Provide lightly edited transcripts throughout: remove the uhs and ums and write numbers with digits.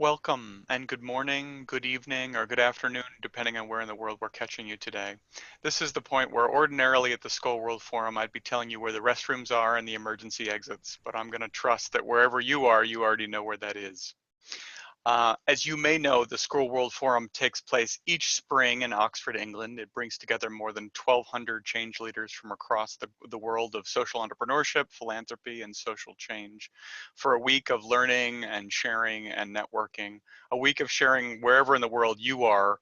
Welcome and good morning, good evening, or good afternoon, depending on where in the world we're catching you today. This is the point where ordinarily at the Skoll World Forum, I'd be telling you where the restrooms are and the emergency exits, but I'm going to trust that wherever you are, you already know where that is. As you may know, the Skoll World Forum takes place each spring in Oxford, England. It brings together more than 1,200 change leaders from across the world of social entrepreneurship, philanthropy, and social change for a week of learning and sharing and networking, a week of sharing wherever in the world you are.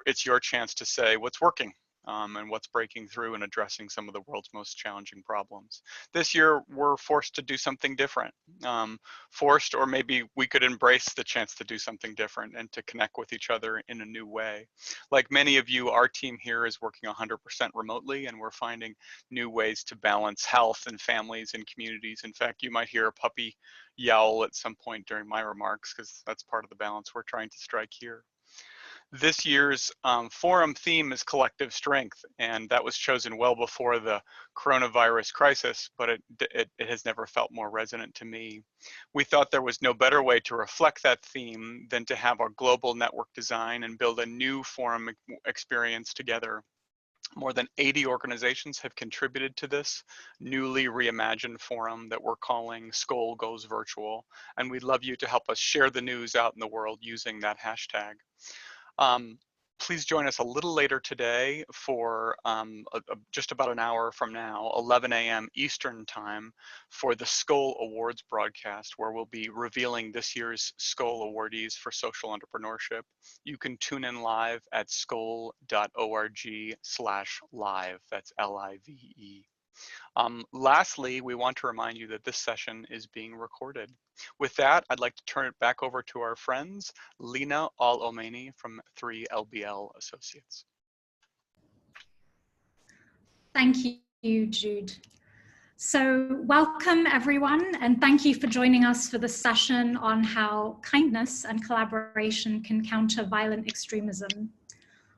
It's your chance to say what's working. And what's breaking through and addressing some of the world's most challenging problems. This year, we're forced to do something different. Forced, or maybe we could embrace the chance to do something different and to connect with each other in a new way. Like many of you, our team here is working 100% remotely, and we're finding new ways to balance health and families and communities. In fact, you might hear a puppy yowl at some point during my remarks, because that's part of the balance we're trying to strike here. This year's forum theme is collective strength, and that was chosen well before the coronavirus crisis, but it has never felt more resonant to me. We thought there was no better way to reflect that theme than to have our global network design and build a new forum experience together. More than 80 organizations have contributed to this newly reimagined forum that we're calling Skoll Goes Virtual, and we'd love you to help us share the news out in the world using that hashtag. Please join us a little later today for just about an hour from now, 11 a.m. Eastern time, for the Skoll Awards broadcast, where we'll be revealing this year's Skoll Awardees for Social Entrepreneurship. You can tune in live at skoll.org/live. That's L-I-V-E. Lastly, we want to remind you that this session is being recorded. With that, I'd like to turn it back over to our friends, Lena Slachmuijlder from 3LBL Associates. Thank you, Jude. So welcome everyone, and thank you for joining us for this session on how kindness and collaboration can counter violent extremism.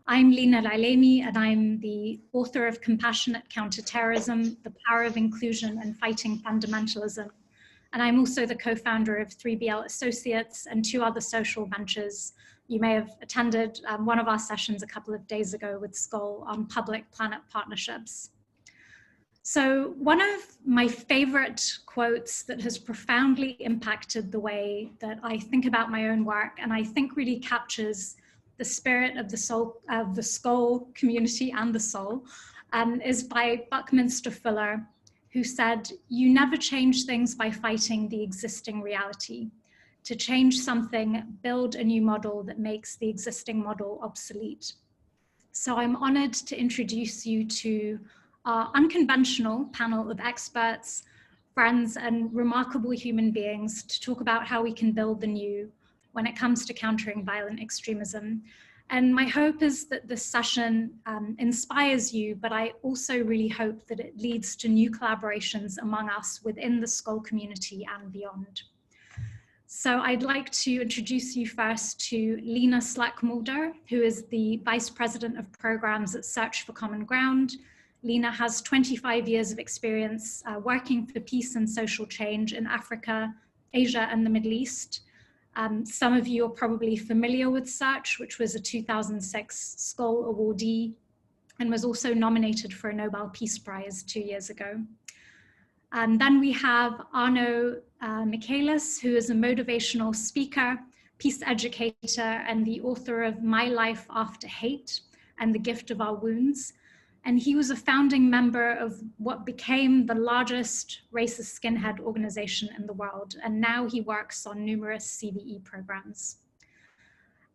I'm Lena Slachmuijlder, and I'm the author of Compassionate Counterterrorism, The Power of Inclusion and Fighting Fundamentalism. And I'm also the co-founder of 3BL Associates and two other social ventures. You may have attended one of our sessions a couple of days ago with Skoll on public-planet partnerships. So one of my favorite quotes that has profoundly impacted the way that I think about my own work, and I think really captures the spirit of the Skoll community and the soul, is by Buckminster Fuller, who said, "You never change things by fighting the existing reality. To change something, build a new model that makes the existing model obsolete." So I'm honored to introduce you to our unconventional panel of experts, friends, and remarkable human beings to talk about how we can build the new when it comes to countering violent extremism. And my hope is that this session inspires you, but I also really hope that it leads to new collaborations among us within the Skoll community and beyond. So I'd like to introduce you first to Lena Slachmuijlder, who is the Vice President of Programs at Search for Common Ground. Lena has 25 years of experience working for peace and social change in Africa, Asia, and the Middle East. Some of you are probably familiar with Search, which was a 2006 Skoll Awardee and was also nominated for a Nobel Peace Prize 2 years ago. And then we have Arno Michaelis, who is a motivational speaker, peace educator, and the author of My Life After Hate and The Gift of Our Wounds. And he was a founding member of what became the largest racist skinhead organization in the world. And now he works on numerous CVE programs.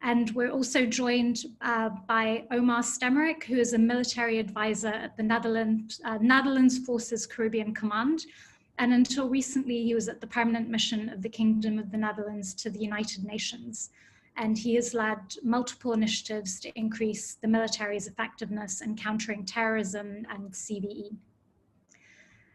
And we're also joined by Omar Stemerick, who is a military advisor at the Netherlands Forces Caribbean Command. And until recently, he was at the permanent mission of the Kingdom of the Netherlands to the United Nations. And he has led multiple initiatives to increase the military's effectiveness in countering terrorism and CVE.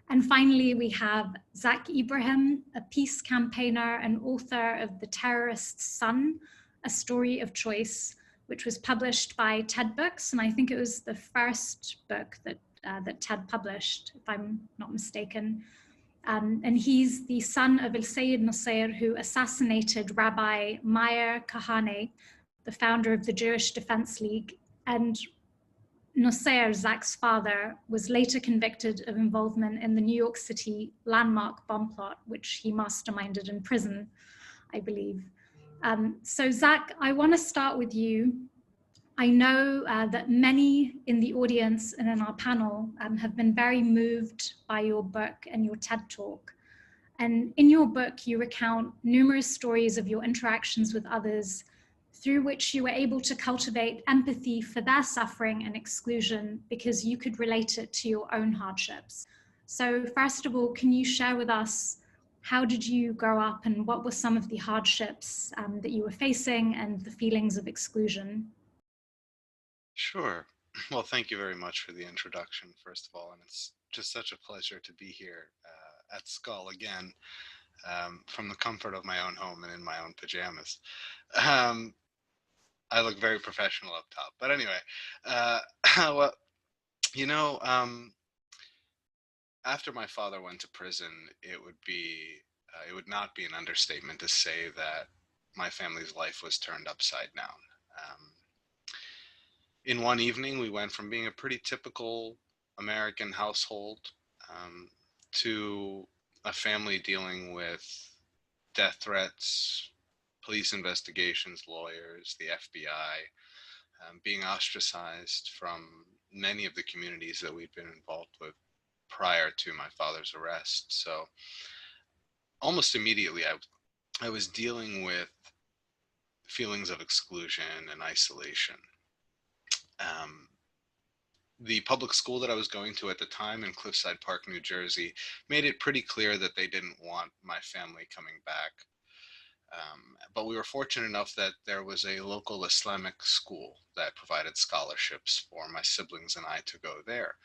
And finally, we have Zach Ibrahim, a peace campaigner and author of The Terrorist's Son, A Story of Choice, which was published by TED Books. And I think it was the first book that TED published, if I'm not mistaken. And he's the son of El-Sayed Nasser, who assassinated Rabbi Meir Kahane, the founder of the Jewish Defense League. And Nasser, Zach's father, was later convicted of involvement in the New York City landmark bomb plot, which he masterminded in prison, I believe. So Zach, I want to start with you. I know that many in the audience and in our panel have been very moved by your book and your TED Talk. And in your book, you recount numerous stories of your interactions with others through which you were able to cultivate empathy for their suffering and exclusion because you could relate it to your own hardships. So first of all, can you share with us, how did you grow up and what were some of the hardships that you were facing and the feelings of exclusion? Sure. Well, thank you very much for the introduction, first of all, and it's just such a pleasure to be here at Skoll again, from the comfort of my own home and in my own pajamas. I look very professional up top, but anyway, well, you know, after my father went to prison, it would not be an understatement to say that my family's life was turned upside down. In one evening, we went from being a pretty typical American household to a family dealing with death threats, police investigations, lawyers, the FBI, being ostracized from many of the communities that we'd been involved with prior to my father's arrest. So almost immediately, I was dealing with feelings of exclusion and isolation. The public school that I was going to at the time in Cliffside Park, New Jersey, made it pretty clear that they didn't want my family coming back. But we were fortunate enough that there was a local Islamic school that provided scholarships for my siblings and I to go there.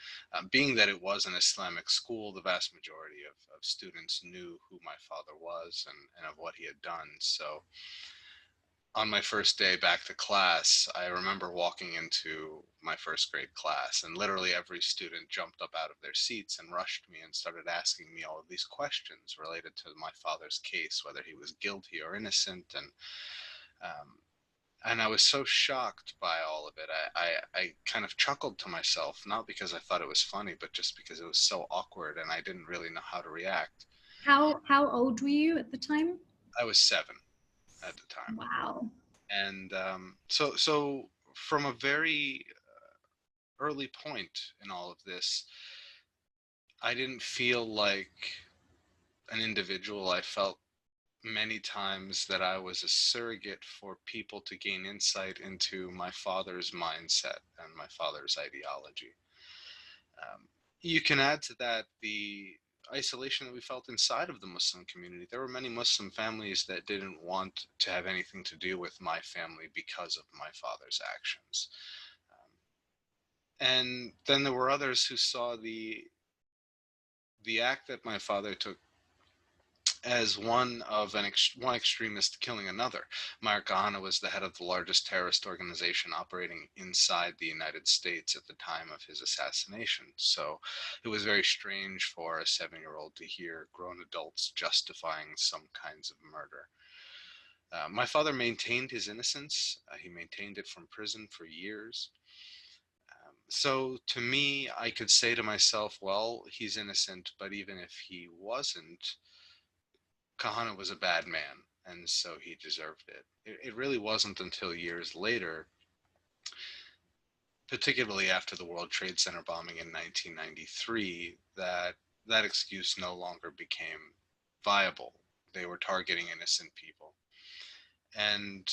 Being that it was an Islamic school, the vast majority of students knew who my father was and of what he had done. So on my first day back to class, I remember walking into my first grade class, and literally every student jumped up out of their seats and rushed me and started asking me all of these questions related to my father's case, whether he was guilty or innocent. And I was so shocked by all of it. I kind of chuckled to myself, not because I thought it was funny, but just because it was so awkward and I didn't really know how to react. How old were you at the time? I was 7 at the time. Wow. And so from a very early point in all of this, I didn't feel like an individual. I felt many times that I was a surrogate for people to gain insight into my father's mindset and my father's ideology. You can add to that the isolation that we felt inside of the Muslim community. There were many Muslim families that didn't want to have anything to do with my family because of my father's actions. And then there were others who saw the act that my father took as one extremist killing another. Meir Kahane was the head of the largest terrorist organization operating inside the United States at the time of his assassination. So it was very strange for a 7-year-old to hear grown adults justifying some kinds of murder. My father maintained his innocence. He maintained it from prison for years. So to me, I could say to myself, well, he's innocent, but even if he wasn't, Kahane was a bad man, and so he deserved it. It really wasn't until years later, particularly after the World Trade Center bombing in 1993, that that excuse no longer became viable. They were targeting innocent people. And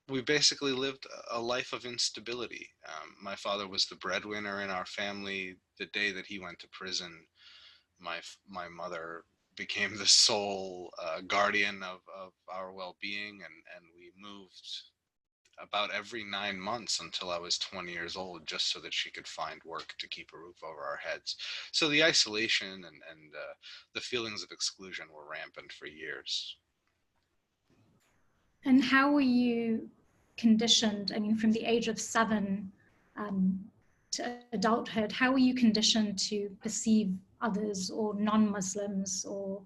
we basically lived a life of instability. My father was the breadwinner in our family. The day that he went to prison, my mother became the sole guardian of our well-being, and we moved about every 9 months until I was 20 years old, just so that she could find work to keep a roof over our heads. So the isolation and the feelings of exclusion were rampant for years. And how were you conditioned, I mean, from the age of 7 to adulthood, how were you conditioned to perceive others or non-Muslims or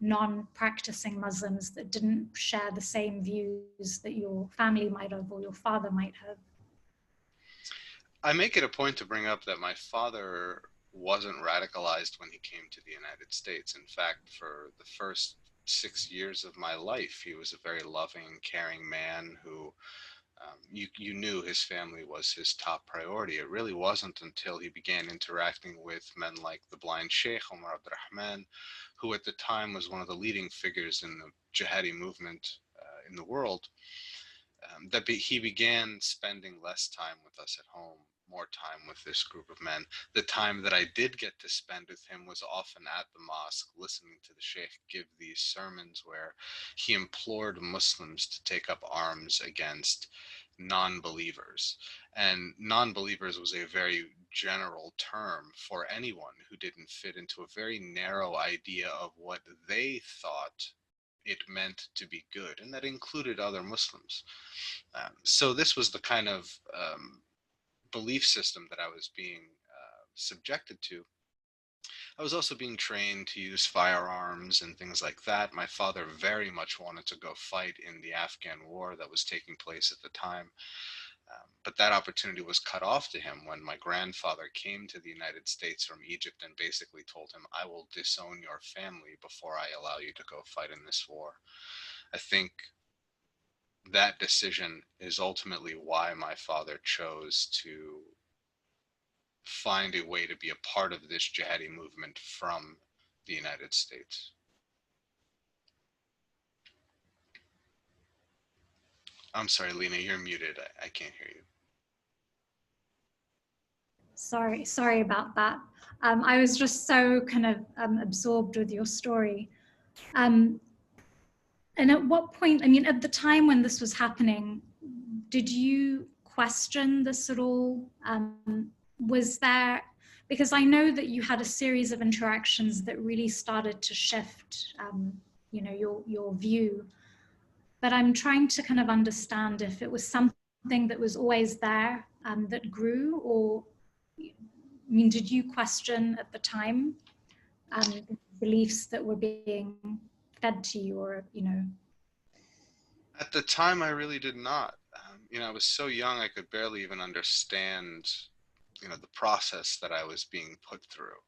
non-practicing Muslims that didn't share the same views that your family might have or your father might have? I make it a point to bring up that my father wasn't radicalized when he came to the United States. In fact, for the first 6 years of my life, he was a very loving, caring man who you knew his family was his top priority. It really wasn't until he began interacting with men like the blind Sheikh Omar Abdurrahman, who at the time was one of the leading figures in the jihadi movement in the world, that he began spending less time with us at home, more time with this group of men. The time that I did get to spend with him was often at the mosque, listening to the Sheikh give these sermons where he implored Muslims to take up arms against non-believers. And non-believers was a very general term for anyone who didn't fit into a very narrow idea of what they thought it meant to be good, and that included other Muslims. So this was the kind of belief system that I was being subjected to. I was also being trained to use firearms and things like that. My father very much wanted to go fight in the Afghan war that was taking place at the time. But that opportunity was cut off to him when my grandfather came to the United States from Egypt and basically told him, I will disown your family before I allow you to go fight in this war. I think that decision is ultimately why my father chose to find a way to be a part of this jihadi movement from the United States. I'm sorry, Lena, you're muted. I can't hear you. Sorry about that. I was just so kind of absorbed with your story. And at what point, I mean, at the time when this was happening, did you question this at all? Was there, because I know that you had a series of interactions that really started to shift, you know, your view. But I'm trying to kind of understand if it was something that was always there that grew, or, I mean, did you question at the time beliefs that were being fed to you, or, you know? At the time, I really did not. I was so young, I could barely even understand, the process that I was being put through.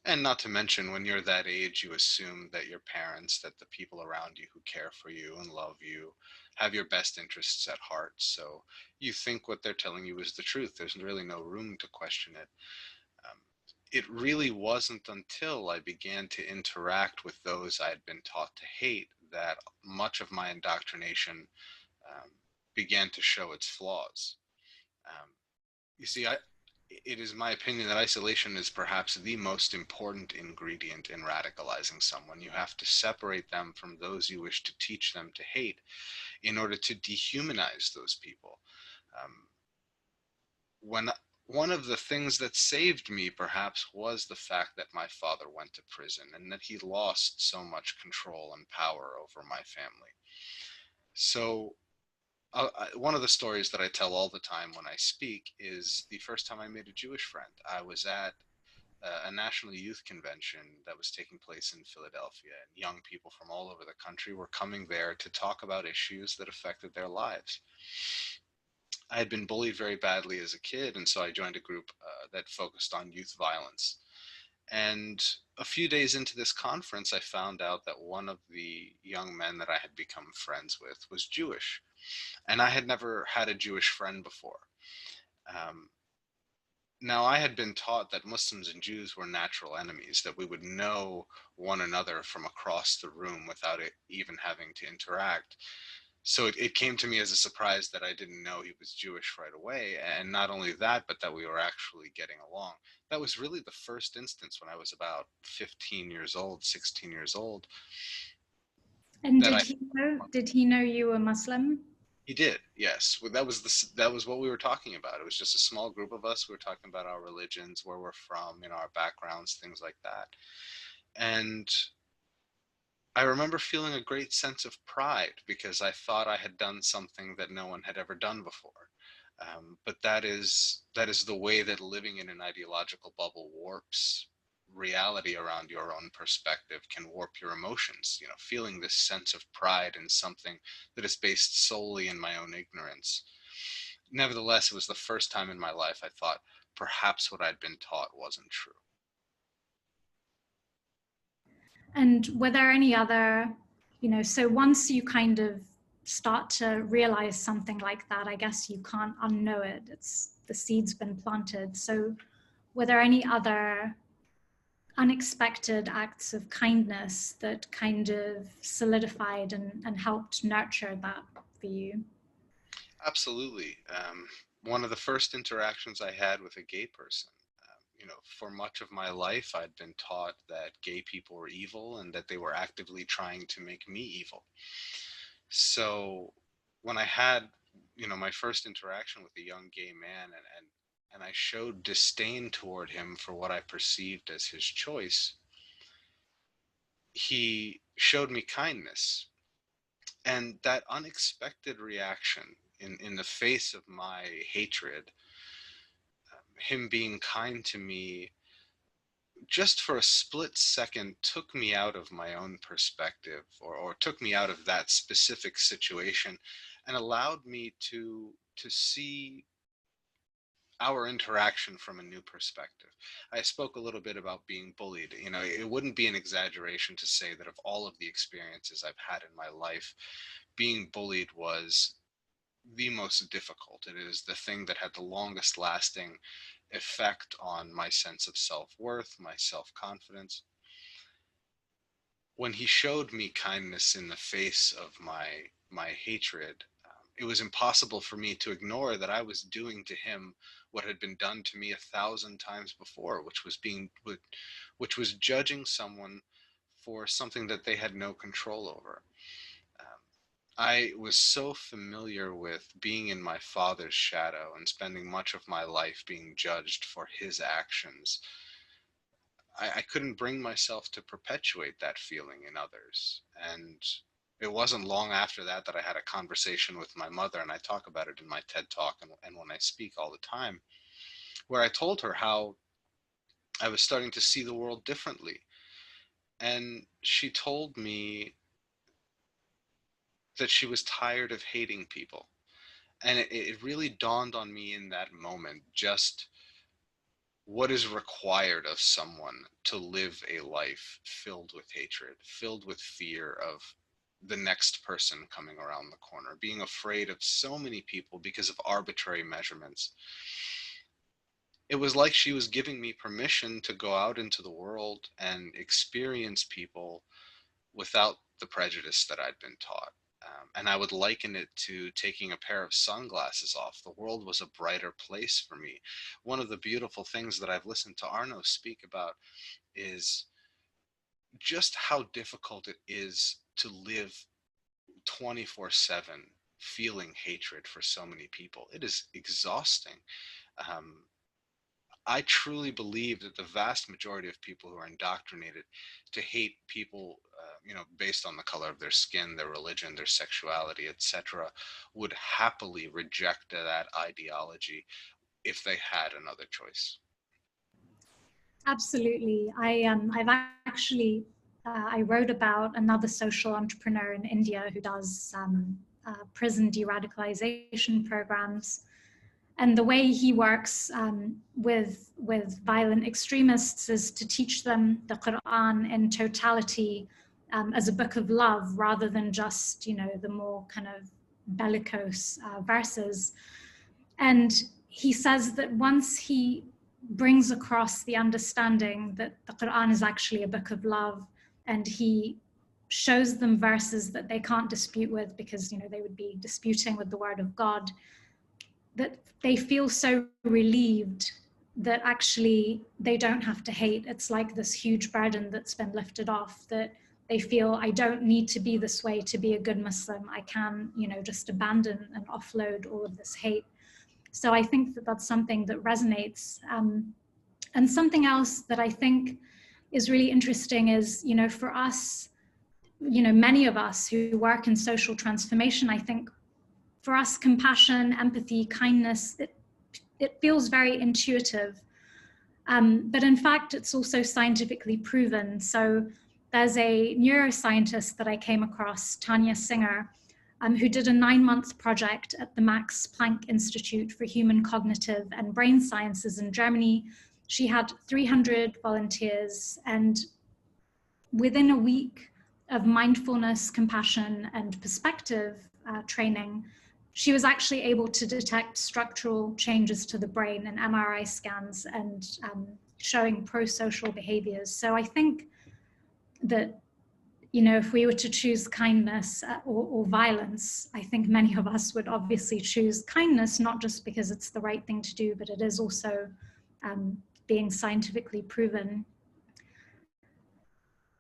And not to mention, when you're that age, you assume that your parents, that the people around you who care for you and love you, have your best interests at heart. So you think what they're telling you is the truth. There's really no room to question it. It really wasn't until I began to interact with those I had been taught to hate that much of my indoctrination began to show its flaws. You see, it is my opinion that isolation is perhaps the most important ingredient in radicalizing someone. You have to separate them from those you wish to teach them to hate in order to dehumanize those people. When one of the things that saved me perhaps was the fact that my father went to prison and that he lost so much control and power over my family. So one of the stories that I tell all the time when I speak is the first time I made a Jewish friend. I was at a national youth convention that was taking place in Philadelphia, and young people from all over the country were coming there to talk about issues that affected their lives. I had been bullied very badly as a kid, and so I joined a group that focused on youth violence. And a few days into this conference, I found out that one of the young men that I had become friends with was Jewish. And I had never had a Jewish friend before. Now, I had been taught that Muslims and Jews were natural enemies, that we would know one another from across the room without it even having to interact. So it came to me as a surprise that I didn't know he was Jewish right away. And not only that, but that we were actually getting along. That was really the first instance when I was about 15 years old, 16 years old. And did he know you were Muslim? He did, yes. Well, that was what we were talking about. It was just a small group of us. We were talking about our religions, where we're from, our backgrounds, things like that. And I remember feeling a great sense of pride because I thought I had done something that no one had ever done before. But that is the way that living in an ideological bubble warps reality around your own perspective, can warp your emotions, you know, feeling this sense of pride in something that is based solely in my own ignorance. Nevertheless, it was the first time in my life I thought perhaps what I'd been taught wasn't true. And were there any other, so once you kind of start to realize something like that, I guess you can't unknow it. The seed's been planted. So were there any other unexpected acts of kindness that kind of solidified and helped nurture that for you? Absolutely. One of the first interactions I had with a gay person, you know, for much of my life, I'd been taught that gay people were evil and that they were actively trying to make me evil. So when I had, you know, my first interaction with a young gay man, and I showed disdain toward him for what I perceived as his choice, he showed me kindness. And that unexpected reaction in the face of my hatred, him being kind to me just for a split second took me out of my own perspective, or took me out of that specific situation, and allowed me to see our interaction from a new perspective. I spoke a little bit about being bullied. You know, it wouldn't be an exaggeration to say that of all of the experiences I've had in my life, being bullied was the most difficult. It is the thing that had the longest lasting effect on my sense of self-worth, my self-confidence. When he showed me kindness in the face of my hatred, it was impossible for me to ignore that I was doing to him what had been done to me 1,000 times before, which was judging someone for something that they had no control over. I was so familiar with being in my father's shadow and spending much of my life being judged for his actions. I couldn't bring myself to perpetuate that feeling in others. And it wasn't long after that that I had a conversation with my mother, and I talk about it in my TED Talk and when I speak all the time, where I told her how I was starting to see the world differently. And she told me that she was tired of hating people. And it really dawned on me in that moment just what is required of someone to live a life filled with hatred, filled with fear of the next person coming around the corner, being afraid of so many people because of arbitrary measurements. It was like she was giving me permission to go out into the world and experience people without the prejudice that I'd been taught. And I would liken it to taking a pair of sunglasses off. The world was a brighter place for me. One of the beautiful things that I've listened to Arno speak about is just how difficult it is to live 24/7 feeling hatred for so many people. It is exhausting. I truly believe that the vast majority of people who are indoctrinated to hate people, you know, based on the color of their skin, their religion, their sexuality, etc., would happily reject that ideology if they had another choice. Absolutely. I've actually I wrote about another social entrepreneur in India who does prison de-radicalization programs. And the way he works with violent extremists is to teach them the Quran in totality as a book of love, rather than just, the more kind of bellicose verses. And he says that once he brings across the understanding that the Quran is actually a book of love, and he shows them verses that they can't dispute with because, they would be disputing with the word of God, that they feel so relieved that actually they don't have to hate. It's like this huge burden that's been lifted off, that they feel, I don't need to be this way to be a good Muslim. I can, just abandon and offload all of this hate. So I think that that's something that resonates. And something else that I think is really interesting is, for us, many of us who work in social transformation, I think for us, compassion, empathy, kindness, it feels very intuitive. But in fact, it's also scientifically proven. So there's a neuroscientist that I came across, Tanya Singer, who did a 9-month project at the Max Planck Institute for Human Cognitive and Brain Sciences in Germany. She had 300 volunteers, and within a week of mindfulness, compassion, and perspective training, she was actually able to detect structural changes to the brain in MRI scans and showing pro-social behaviors. So I think that, you know, if we were to choose kindness or violence, I think many of us would obviously choose kindness, not just because it's the right thing to do, but it is also being scientifically proven.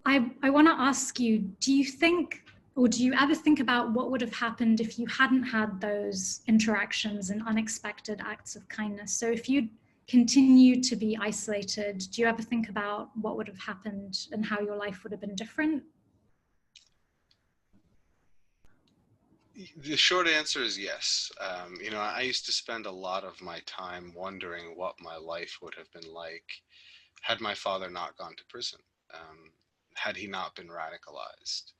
I want to ask you, do you think, or do you ever think about what would have happened if you hadn't had those interactions and unexpected acts of kindness? So if you'd continued to be isolated, do you ever think about what would have happened and how your life would have been different? The short answer is yes. You know, I used to spend a lot of my time wondering what my life would have been like had my father not gone to prison, had he not been radicalized.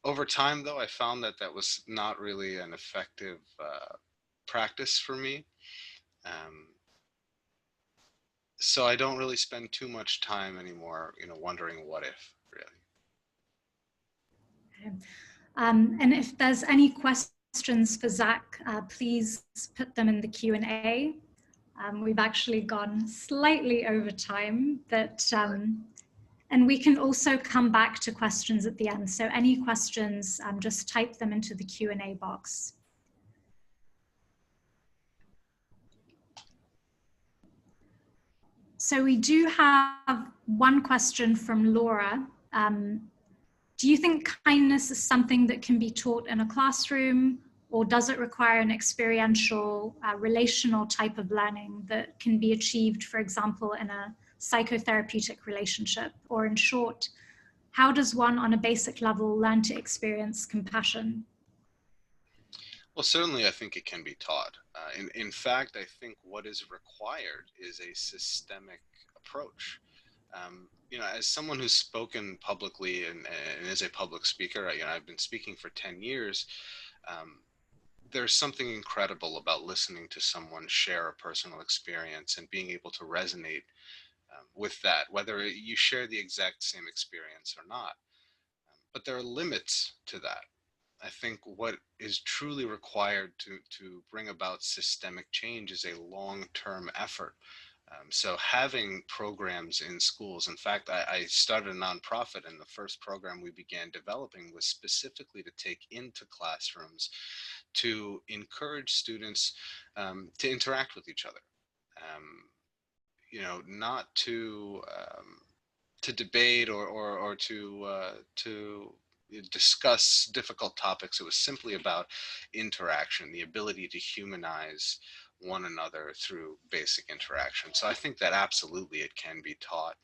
Over time, though, I found that that was not really an effective practice for me. So I don't really spend too much time anymore, you know, wondering what if, really. Okay. And if there's any questions for Zach, please put them in the Q&A. We've actually gone slightly over time, but and we can also come back to questions at the end. So any questions, just type them into the Q&A box. So we do have one question from Laura. Do you think kindness is something that can be taught in a classroom, or does it require an experiential, relational type of learning that can be achieved, for example, in a psychotherapeutic relationship? Or in short, how does one on a basic level learn to experience compassion? Well, certainly I think it can be taught. In fact, I think what is required is a systemic approach. You know, as someone who's spoken publicly and is a public speaker, you know, I've been speaking for 10 years. There's something incredible about listening to someone share a personal experience and being able to resonate with that, whether you share the exact same experience or not. But there are limits to that. I think what is truly required to bring about systemic change is a long-term effort. So having programs in schools, in fact, I started a nonprofit, and the first program we began developing was specifically to take into classrooms to encourage students to interact with each other. You know, not to debate or to discuss difficult topics. It was simply about interaction, the ability to humanize one another through basic interaction. So I think that absolutely it can be taught.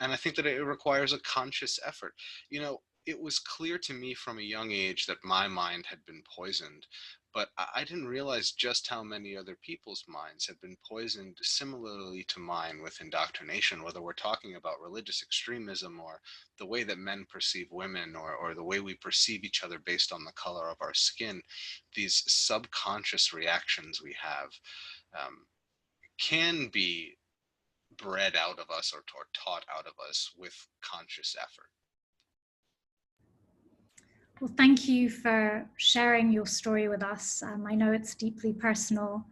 And I think that it requires a conscious effort. You know, it was clear to me from a young age that my mind had been poisoned, but I didn't realize just how many other people's minds had been poisoned similarly to mine with indoctrination, whether we're talking about religious extremism or the way that men perceive women or the way we perceive each other based on the color of our skin. These subconscious reactions we have can be bred out of us or taught out of us with conscious effort. Well, thank you for sharing your story with us. I know it's deeply personal,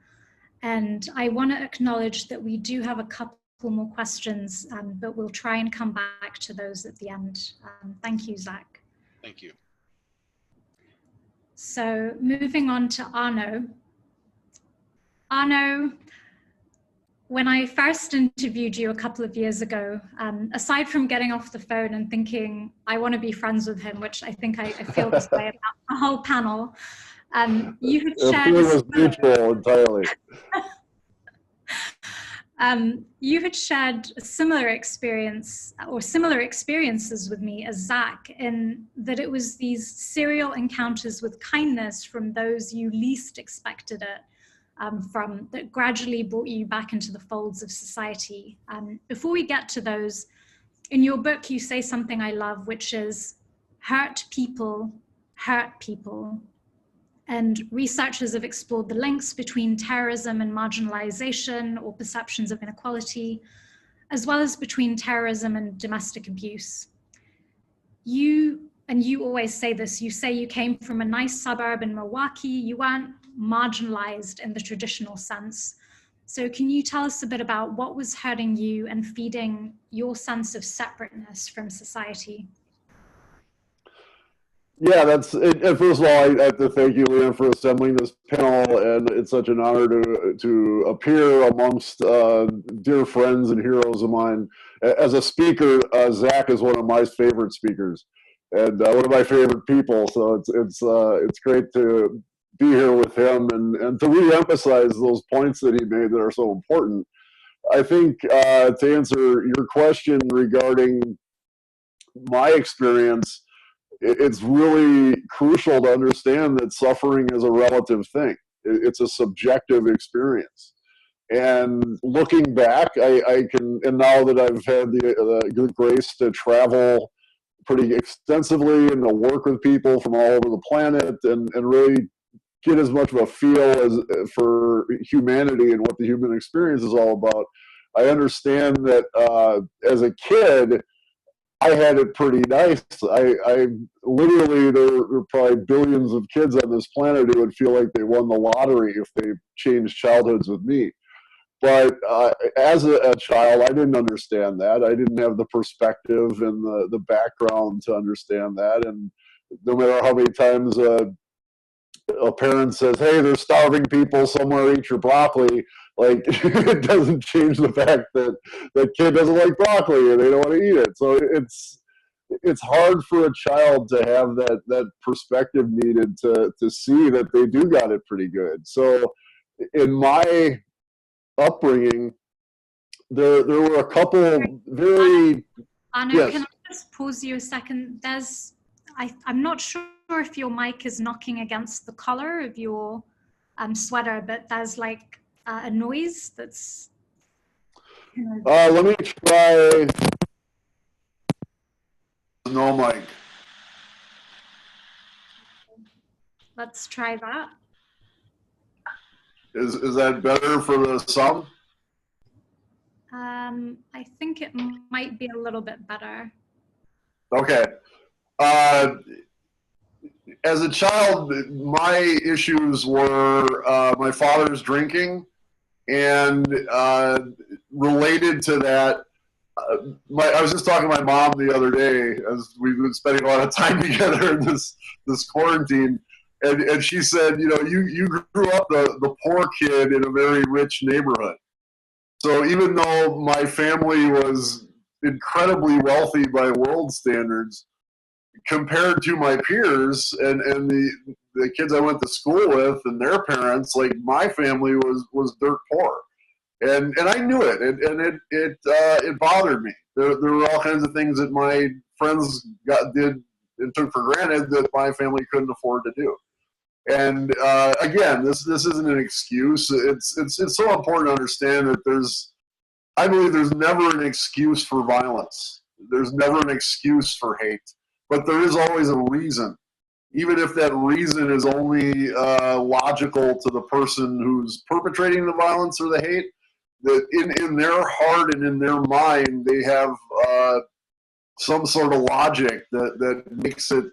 and I want to acknowledge that we do have a couple more questions, but we'll try and come back to those at the end. Thank you, Zach. Thank you. So moving on to Arno. Arno, when I first interviewed you a couple of years ago, aside from getting off the phone and thinking, I want to be friends with him, which I think I feel this way about the whole panel, you had shared... It was mutual entirely. You had shared a similar experience or similar experiences with me as Zach, in that it was these serial encounters with kindness from those you least expected it from that gradually brought you back into the folds of society. Before we get to those, in your book, you say something I love, which is hurt people hurt people. And researchers have explored the links between terrorism and marginalization or perceptions of inequality, as well as between terrorism and domestic abuse. You always say this, you say you came from a nice suburb in Milwaukee, you weren't marginalized in the traditional sense. So can you tell us a bit about what was hurting you and feeding your sense of separateness from society? Yeah, that's it. And first of all, I have to thank you, Lena, for assembling this panel, and it's such an honor to appear amongst dear friends and heroes of mine. As a speaker, Zach is one of my favorite speakers, and one of my favorite people. So it's great to be here with him and to reemphasize those points that he made that are so important. I think to answer your question regarding my experience, it's really crucial to understand that suffering is a relative thing. It's a subjective experience. And looking back, I can, and now that I've had the good grace to travel pretty extensively and to work with people from all over the planet and really get as much of a feel for humanity and what the human experience is all about, I understand that as a kid, I had it pretty nice. I literally, there are probably billions of kids on this planet who would feel like they won the lottery if they changed childhoods with me. But as a child, I didn't understand that. I didn't have the perspective and the background to understand that. And no matter how many times a parent says, hey, there's starving people somewhere, eat your broccoli, like it doesn't change the fact that that kid doesn't like broccoli or they don't want to eat it. So it's hard for a child to have that perspective needed to see that they do got it pretty good. So in my upbringing, there were a couple very Anna, yes. Can I just pause you a second? I'm not sure if your mic is knocking against the collar of your sweater, but there's like a noise that's... let me try no mic. Let's try that. Is that better for the sound? I think it might be a little bit better. Okay. As a child, my issues were my father's drinking, and related to that, I was just talking to my mom the other day as we've been spending a lot of time together in this quarantine, and she said, you know, you grew up the poor kid in a very rich neighborhood. So even though my family was incredibly wealthy by world standards, compared to my peers and the kids I went to school with and their parents, like my family was dirt poor, and I knew it, and it bothered me. There were all kinds of things that my friends did and took for granted that my family couldn't afford to do. And again, this isn't an excuse. It's so important to understand that I believe there's never an excuse for violence. There's never an excuse for hate. But there is always a reason, even if that reason is only logical to the person who's perpetrating the violence or the hate, that in their heart and in their mind, they have some sort of logic that makes it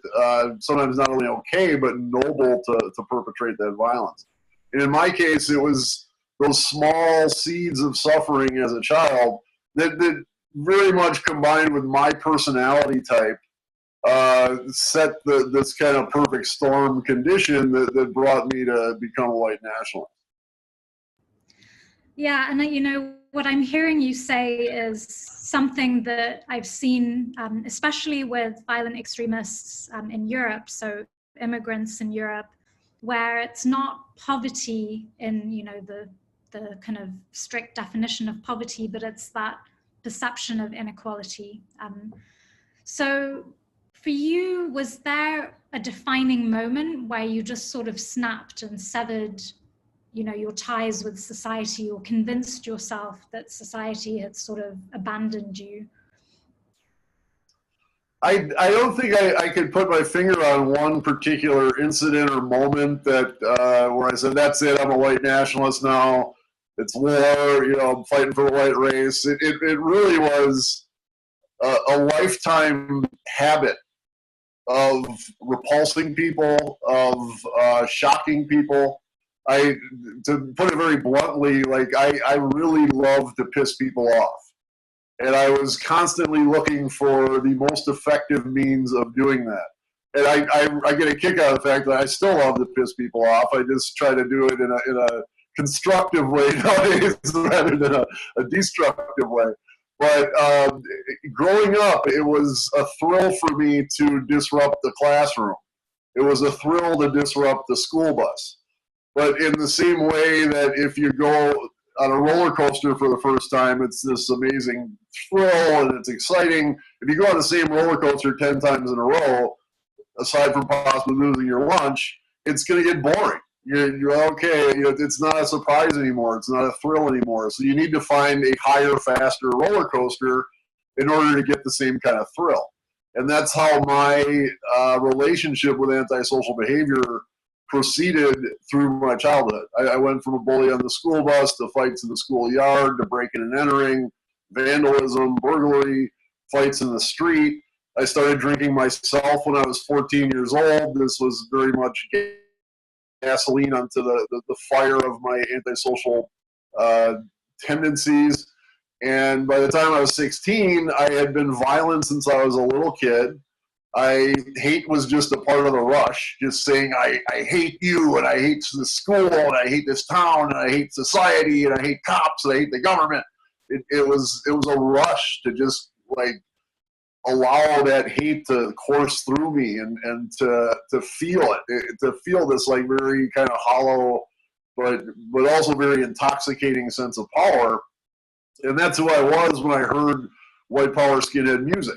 sometimes not only okay, but noble to perpetrate that violence. And in my case, it was those small seeds of suffering as a child that very much combined with my personality type set this kind of perfect storm condition that brought me to become a white nationalist. Yeah, and you know, what I'm hearing you say is something that I've seen, especially with violent extremists in Europe, so immigrants in Europe, where it's not poverty in, you know, the the kind of strict definition of poverty, but it's that perception of inequality. So for you, was there a defining moment where you just sort of snapped and severed, you know, your ties with society, or convinced yourself that society had sort of abandoned you? I don't think I could put my finger on one particular incident or moment that where I said, that's it, I'm a white nationalist now, it's war, you know, I'm fighting for the white race. It really was a lifetime habit of repulsing people, of shocking people. To put it very bluntly, like I really love to piss people off. And I was constantly looking for the most effective means of doing that. And I get a kick out of the fact that I still love to piss people off. I just try to do it in a constructive way nowadays rather than a destructive way. But growing up, it was a thrill for me to disrupt the classroom. It was a thrill to disrupt the school bus. But in the same way that if you go on a roller coaster for the first time, it's this amazing thrill and it's exciting. If you go on the same roller coaster 10 times in a row, aside from possibly losing your lunch, it's going to get boring. You're okay, you know, it's not a surprise anymore. It's not a thrill anymore. So you need to find a higher, faster roller coaster in order to get the same kind of thrill. And that's how my relationship with antisocial behavior proceeded through my childhood. I went from a bully on the school bus to fights in the schoolyard to breaking and entering, vandalism, burglary, fights in the street. I started drinking myself when I was 14 years old. This was very much gasoline onto the fire of my antisocial tendencies. And by the time I was 16, I had been violent since I was a little kid. Hate was just a part of the rush, just saying, I hate you, and I hate the school, and I hate this town, and I hate society, and I hate cops, and I hate the government. It was a rush to just like allow that hate to course through me and to feel it, to feel this like very kind of hollow, but also very intoxicating sense of power. And that's who I was when I heard white power skinhead music.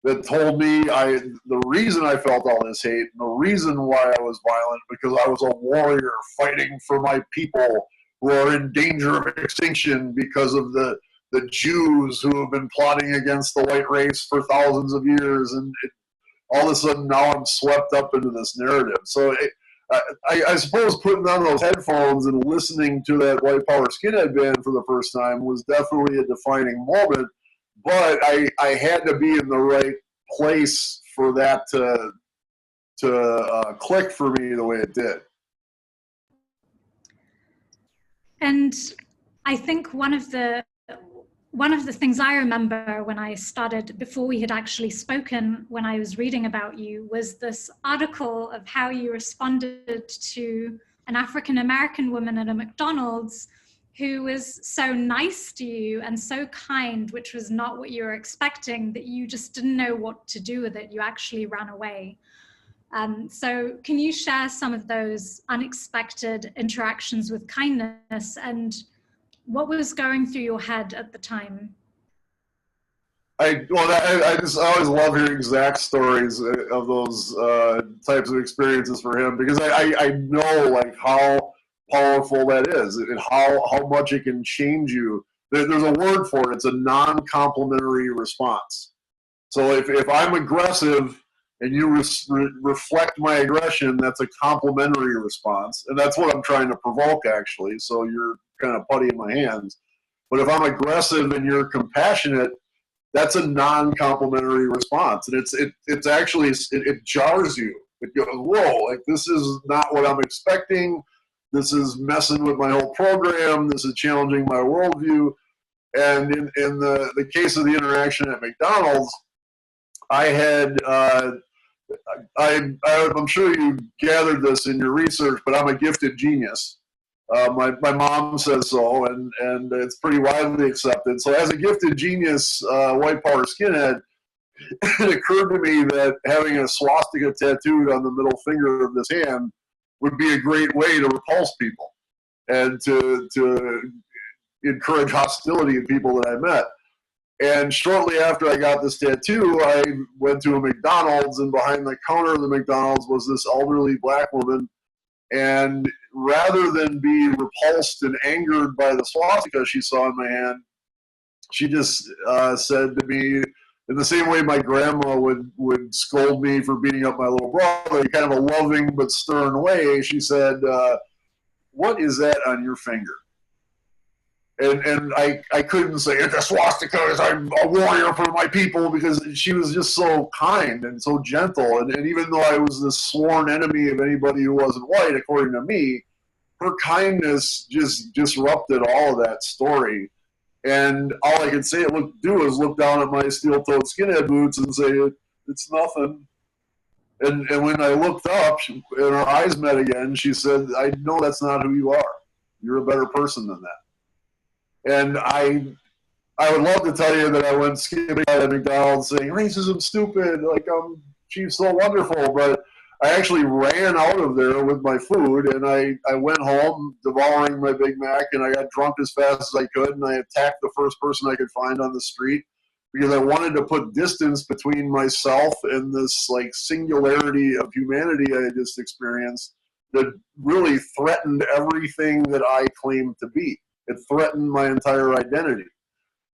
That told me the reason I felt all this hate, and the reason why I was violent, because I was a warrior fighting for my people who are in danger of extinction because of the Jews who have been plotting against the white race for thousands of years. And all of a sudden now I'm swept up into this narrative. So I suppose putting on those headphones and listening to that white power skinhead band for the first time was definitely a defining moment. But I had to be in the right place for that to click for me the way it did. And I think one of the things I remember when I started, before we had actually spoken, when I was reading about you, was this article of how you responded to an African-American woman at a McDonald's who was so nice to you and so kind, which was not what you were expecting, that you just didn't know what to do with it. You actually ran away. So can you share some of those unexpected interactions with kindness and what was going through your head at the time? I always love hearing Zach's stories of those types of experiences for him, because I know like how powerful that is and how much it can change you. There's a word for it. It's a non-complimentary response. So if I'm aggressive and you reflect my aggression, that's a complimentary response. And that's what I'm trying to provoke, actually. So you're kind of putty in my hands. But if I'm aggressive and you're compassionate, that's a non-complimentary response. And it's actually, it jars you. It goes, whoa, like this is not what I'm expecting. This is messing with my whole program. This is challenging my worldview. And in the case of the interaction at McDonald's, I had, I'm sure you gathered this in your research, but I'm a gifted genius. My mom says so, and it's pretty widely accepted. So as a gifted genius, white power skinhead, it occurred to me that having a swastika tattooed on the middle finger of this hand would be a great way to repulse people. and to encourage hostility in people that I met. And shortly after I got this tattoo, I went to a McDonald's, and behind the counter of the McDonald's was this elderly black woman. And rather than be repulsed and angered by the swastika she saw in my hand, she just said to me, in the same way my grandma would scold me for beating up my little brother, kind of a loving but stern way, she said, "What is that on your finger?" And I couldn't say, "It's a swastika, because I'm a warrior for my people," because she was just so kind and so gentle. And even though I was the sworn enemy of anybody who wasn't white, according to me, her kindness just disrupted all of that story. And all I could do is look down at my steel-toed skinhead boots and say, "It's nothing." And when I looked up and our eyes met again, she said, "I know that's not who you are. You're a better person than that." And I would love to tell you that I went skipping out at McDonald's saying, "Racism's stupid, like, she's so wonderful," but I actually ran out of there with my food, and I went home devouring my Big Mac, and I got drunk as fast as I could, and I attacked the first person I could find on the street, because I wanted to put distance between myself and this, like, singularity of humanity I had just experienced that really threatened everything that I claimed to be. It threatened my entire identity.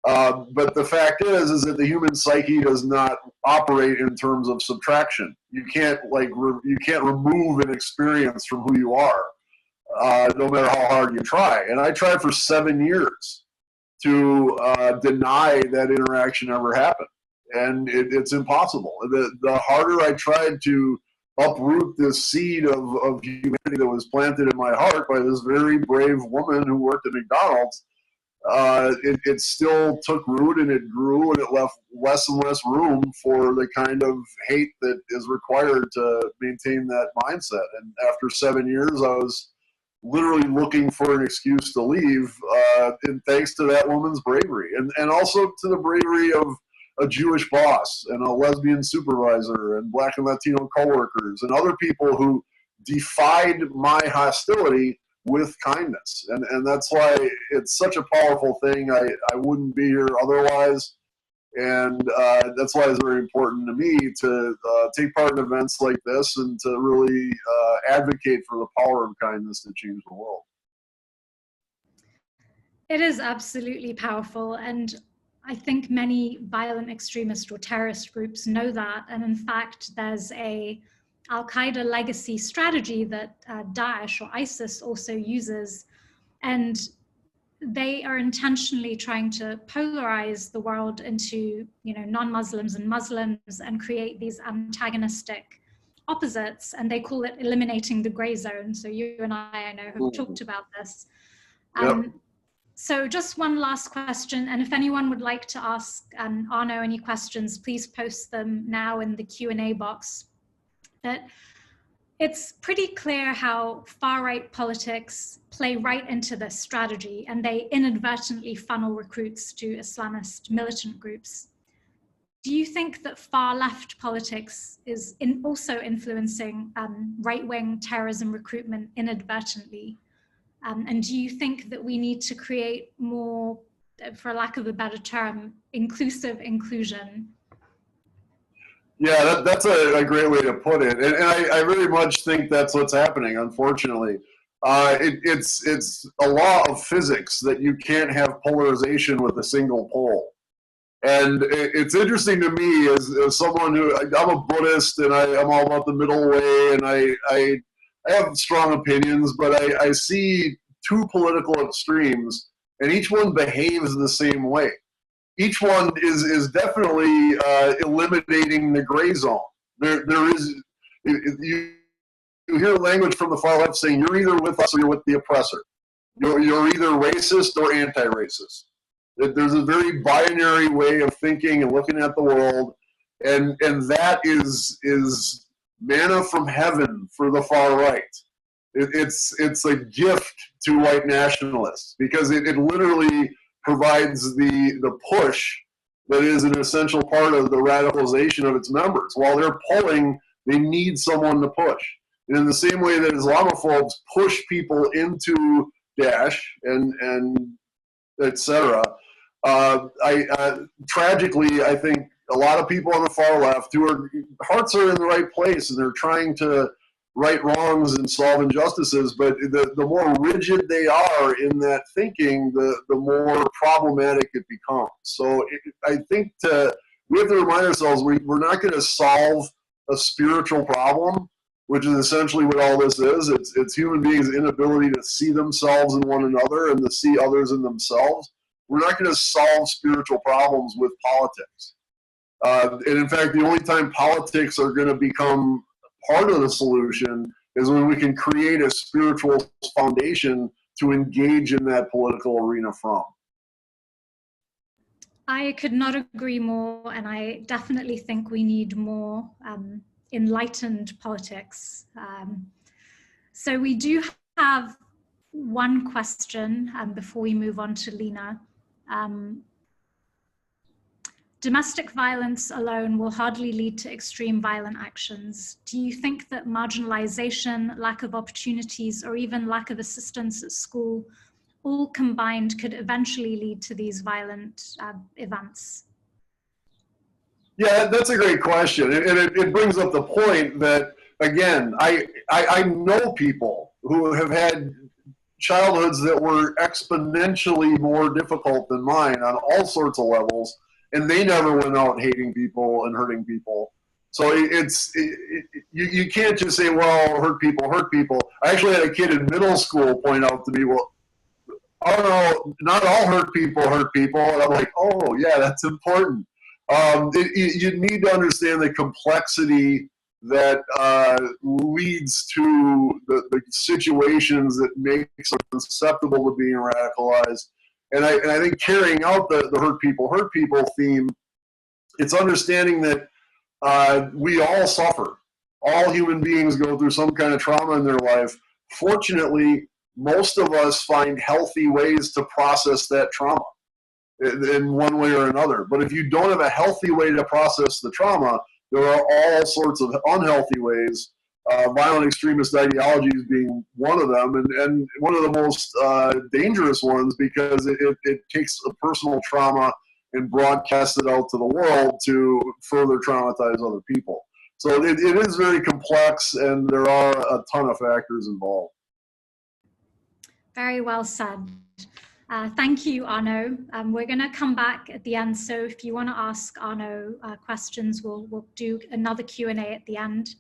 But the fact is that the human psyche does not operate in terms of subtraction. You can't you can't remove an experience from who you are, no matter how hard you try. And I tried for 7 years to deny that interaction ever happened, and it's impossible. The harder I tried to uproot this seed of humanity that was planted in my heart by this very brave woman who worked at McDonald's, it still took root, and it grew, and it left less and less room for the kind of hate that is required to maintain that mindset. And after 7 years, I was literally looking for an excuse to leave, and thanks to that woman's bravery, and also to the bravery of a Jewish boss and a lesbian supervisor and Black and Latino coworkers and other people who defied my hostility with kindness. And that's why it's such a powerful thing. I wouldn't be here otherwise. And that's why it's very important to me to take part in events like this and to really advocate for the power of kindness to change the world. It is absolutely powerful. And I think many violent extremist or terrorist groups know that. And in fact, there's a Al-Qaeda legacy strategy that Daesh or ISIS also uses. And they are intentionally trying to polarize the world into, non-Muslims and Muslims, and create these antagonistic opposites. And they call it eliminating the gray zone. So you and I know, have talked about this. Yep. So just one last question, and if anyone would like to ask Arno any questions, please post them now in the Q&A box. But it's pretty clear how far-right politics play right into this strategy, and they inadvertently funnel recruits to Islamist militant groups. Do you think that far-left politics is also influencing right-wing terrorism recruitment inadvertently? And do you think that we need to create more, for lack of a better term, inclusive inclusion? Yeah, that's a great way to put it. And I very much think that's what's happening, unfortunately. It's a law of physics that you can't have polarization with a single pole. And it's interesting to me as someone who, I'm a Buddhist, and I'm all about the middle way, and I have strong opinions, but I see two political extremes, and each one behaves the same way. Each one is definitely eliminating the gray zone. There is, you hear language from the far left saying you're either with us or you're with the oppressor. You're either racist or anti-racist. There's a very binary way of thinking and looking at the world, and that is manna from heaven for the far right. It's a gift to white nationalists, because it literally provides the push that is an essential part of the radicalization of its members. While they're pulling, they need someone to push. And in the same way that Islamophobes push people into dash and etc. Tragically, I think a lot of people on the far left who hearts are in the right place and they're trying to right wrongs and solve injustices, but the more rigid they are in that thinking, the more problematic it becomes. So I think we have to remind ourselves we're not going to solve a spiritual problem, which is essentially what all this is. It's human beings' inability to see themselves in one another and to see others in themselves. We're not going to solve spiritual problems with politics. And in fact, the only time politics are going to become part of the solution is when we can create a spiritual foundation to engage in that political arena from. I could not agree more, and I definitely think we need more enlightened politics. So we do have one question before we move on to Lena. Domestic violence alone will hardly lead to extreme violent actions. Do you think that marginalization, lack of opportunities, or even lack of assistance at school, all combined could eventually lead to these violent events? Yeah, that's a great question. And it brings up the point that, again, I know people who have had childhoods that were exponentially more difficult than mine on all sorts of levels, and they never went out hating people and hurting people. So you can't just say, well, hurt people, hurt people. I actually had a kid in middle school point out to me, well, oh no, not all hurt people. And I'm like, oh yeah, that's important. You need to understand the complexity that leads to the situations that makes us susceptible to being radicalized. And I think carrying out the hurt people theme, it's understanding that we all suffer. All human beings go through some kind of trauma in their life. Fortunately, most of us find healthy ways to process that trauma in one way or another. But if you don't have a healthy way to process the trauma, there are all sorts of unhealthy ways, violent extremist ideologies being one of them, and one of the most dangerous ones because it takes a personal trauma and broadcasts it out to the world to further traumatize other people. So it is very complex, and there are a ton of factors involved. Very well said. Thank you, Arno. We're going to come back at the end, so if you want to ask Arno questions, we'll do another Q&A at the end.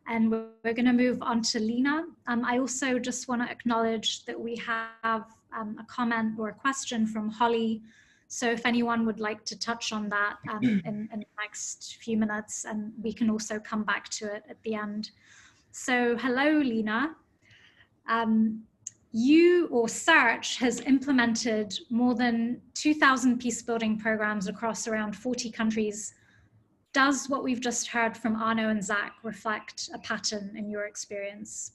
And we're going to move on to Lena. I also just want to acknowledge that we have a comment or a question from Holly. So if anyone would like to touch on that in the next few minutes, and we can also come back to it at the end. So hello, Lena. You or Search has implemented more than 2,000 peacebuilding programs across around 40 countries. Does what we've just heard from Arno and Zach reflect a pattern in your experience?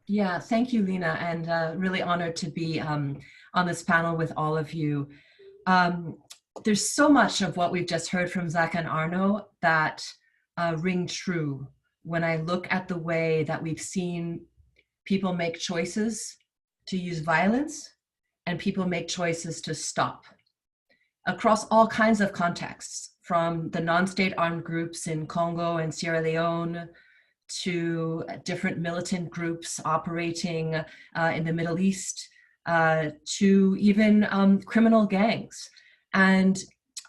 Yeah, thank you, Lena, and really honored to be on this panel with all of you. There's so much of what we've just heard from Zach and Arno that ring true when I look at the way that we've seen people make choices to use violence and people make choices to stop across all kinds of contexts, from the non-state armed groups in Congo and Sierra Leone to different militant groups operating in the Middle East, to even criminal gangs. And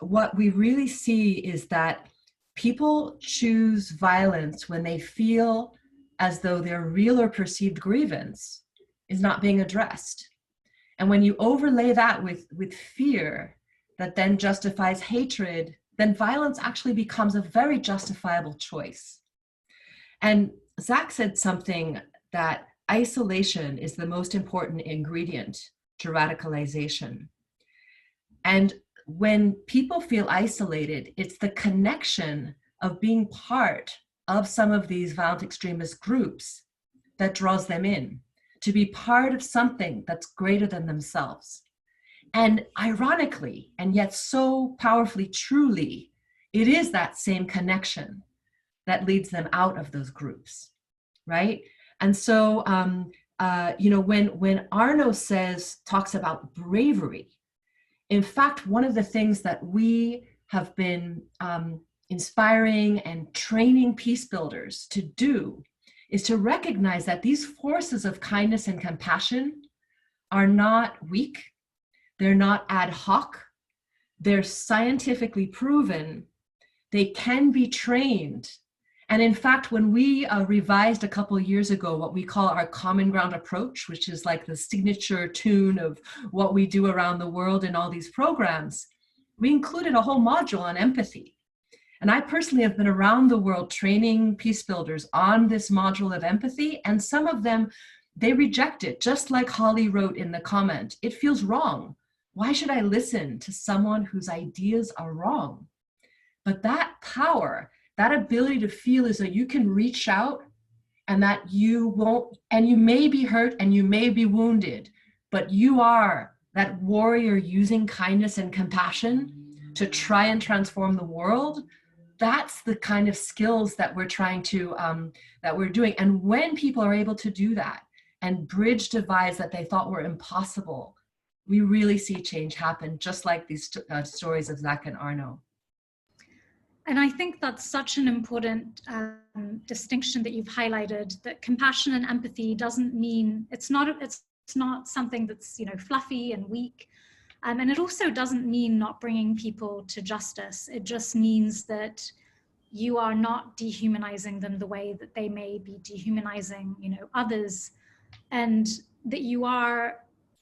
what we really see is that people choose violence when they feel as though their real or perceived grievance is not being addressed. And when you overlay that with fear that then justifies hatred, then violence actually becomes a very justifiable choice. And Zach said something, that isolation is the most important ingredient to radicalization. And when people feel isolated, it's the connection of being part of some of these violent extremist groups that draws them in, to be part of something that's greater than themselves. And ironically, and yet so powerfully, truly, it is that same connection that leads them out of those groups, right? And so you know, when Arno talks about bravery, in fact, one of the things that we have been inspiring and training peace builders to do is to recognize that these forces of kindness and compassion are not weak, they're not ad hoc, they're scientifically proven, they can be trained. And in fact, when we revised a couple of years ago what we call our common ground approach, which is like the signature tune of what we do around the world in all these programs, we included a whole module on empathy. And I personally have been around the world training peace builders on this module of empathy, and some of them, they reject it, just like Holly wrote in the comment. It feels wrong. Why should I listen to someone whose ideas are wrong? But that power, that ability to feel as though you can reach out and that you won't, and you may be hurt and you may be wounded, but you are that warrior using kindness and compassion to try and transform the world. That's the kind of skills that we're trying to, that we're doing. And when people are able to do that and bridge divides that they thought were impossible, we really see change happen, just like these stories of Zach and Arno. And I think that's such an important distinction that you've highlighted, that compassion and empathy doesn't mean, it's not something that's, you know, fluffy and weak. And it also doesn't mean not bringing people to justice. It just means that you are not dehumanizing them the way that they may be dehumanizing, you know, others, and that you are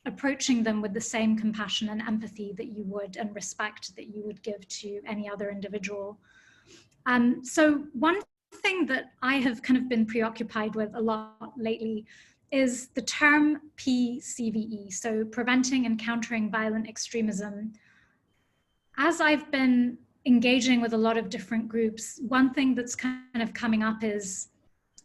approaching them with the same compassion and empathy that you would, and respect that you would give to any other individual. So one thing that I have kind of been preoccupied with a lot lately is the term PCVE, so preventing and countering violent extremism. As I've been engaging with a lot of different groups, one thing that's kind of coming up is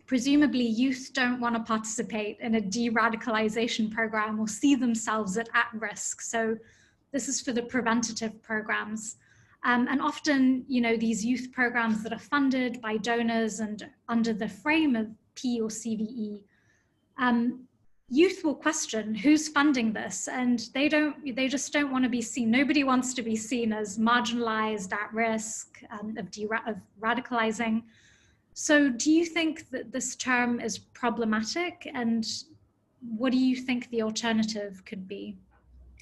presumably youth don't want to participate in a de-radicalization program or see themselves at risk. So this is for the preventative programs. And often, you know, these youth programs that are funded by donors and under the frame of P or CVE, youth will question who's funding this, and they just don't want to be seen. Nobody wants to be seen as marginalized, at risk of radicalizing. So do you think that this term is problematic, and what do you think the alternative could be?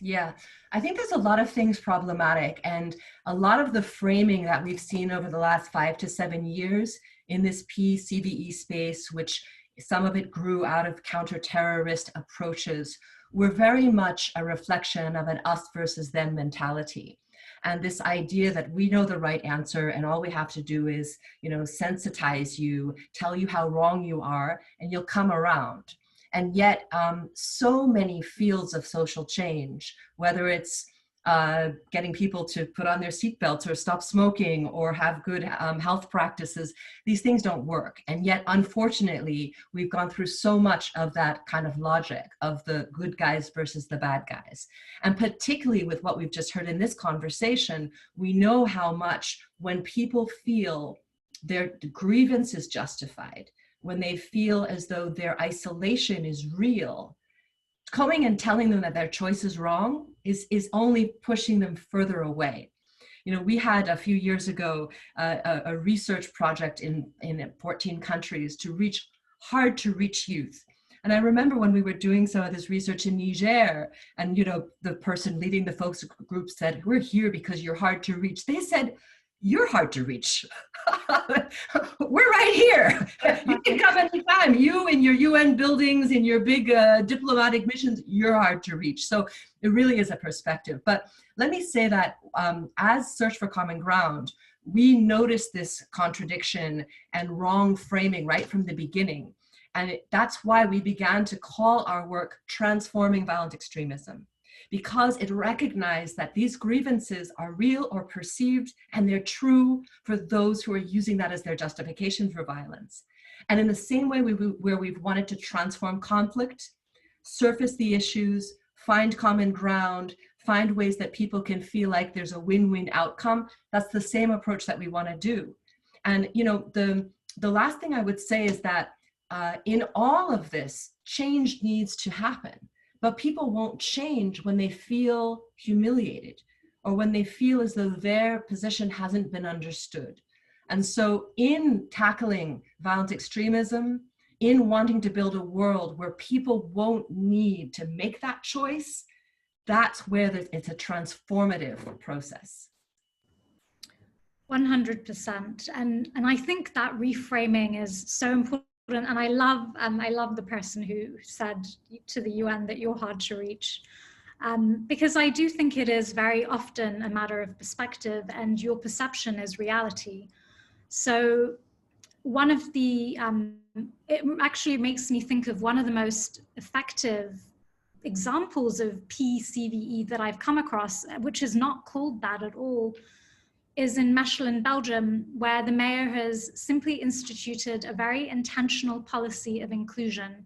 Yeah, I think there's a lot of things problematic, and a lot of the framing that we've seen over the last 5 to 7 years in this PCVE space, which some of it grew out of counter-terrorist approaches, were very much a reflection of an us versus them mentality. And this idea that we know the right answer and all we have to do is, you know, sensitize you, tell you how wrong you are, and you'll come around. And yet so many fields of social change, whether it's getting people to put on their seatbelts or stop smoking or have good health practices, these things don't work. And yet, unfortunately, we've gone through so much of that kind of logic of the good guys versus the bad guys. And particularly with what we've just heard in this conversation, we know how much when people feel their grievance is justified, when they feel as though their isolation is real, coming and telling them that their choice is wrong is only pushing them further away. You know, we had a few years ago a research project in 14 countries to reach hard to reach youth. And I remember when we were doing some of this research in Niger, and you know, the person leading the focus group said, "We're here because you're hard to reach." They said, "You're hard to reach." We're right here. You can come anytime. You in your UN buildings, in your big diplomatic missions, you're hard to reach. So it really is a perspective. But let me say that as Search for Common Ground, we noticed this contradiction and wrong framing right from the beginning. And that's why we began to call our work Transforming Violent Extremism, because it recognized that these grievances are real or perceived, and they're true for those who are using that as their justification for violence. And in the same way where we've wanted to transform conflict, surface the issues, find common ground, find ways that people can feel like there's a win-win outcome, that's the same approach that we want to do. And you know, the last thing I would say is that in all of this, change needs to happen. But people won't change when they feel humiliated or when they feel as though their position hasn't been understood. And so in tackling violent extremism, in wanting to build a world where people won't need to make that choice, that's where it's a transformative process. 100%. And I think that reframing is so important. And I love the person who said to the UN that you're hard to reach, because I do think it is very often a matter of perspective, and your perception is reality. So one of the, it actually makes me think of one of the most effective examples of PCVE that I've come across, which is not called that at all, is in Mechelen, Belgium, where the mayor has simply instituted a very intentional policy of inclusion.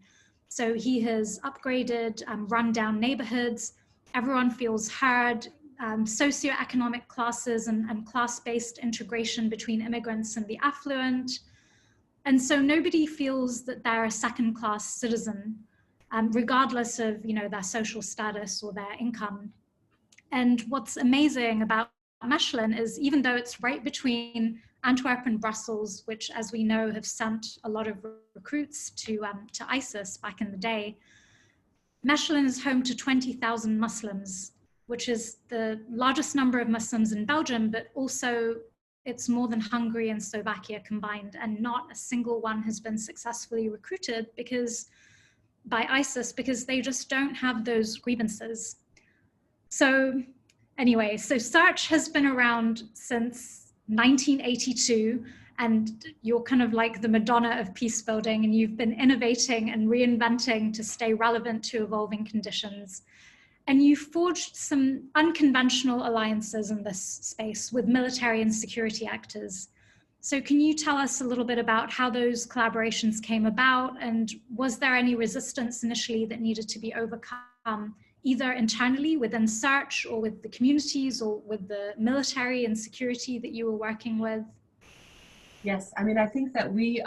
So he has upgraded, run down neighborhoods, everyone feels heard, socioeconomic classes and class-based integration between immigrants and the affluent. And so nobody feels that they're a second-class citizen, regardless of their social status or their income. And what's amazing about Mechelen is, even though it's right between Antwerp and Brussels, which, as we know, have sent a lot of recruits to ISIS back in the day, Mechelen is home to 20,000 Muslims, which is the largest number of Muslims in Belgium, but also it's more than Hungary and Slovakia combined, and not a single one has been successfully recruited by ISIS because they just don't have those grievances. So anyway, so Search has been around since 1982, and you're kind of like the Madonna of peace building, and you've been innovating and reinventing to stay relevant to evolving conditions. And you forged some unconventional alliances in this space with military and security actors. So can you tell us a little bit about how those collaborations came about, and was there any resistance initially that needed to be overcome, either internally within Search or with the communities or with the military and security that you were working with? Yes, I mean, I think that we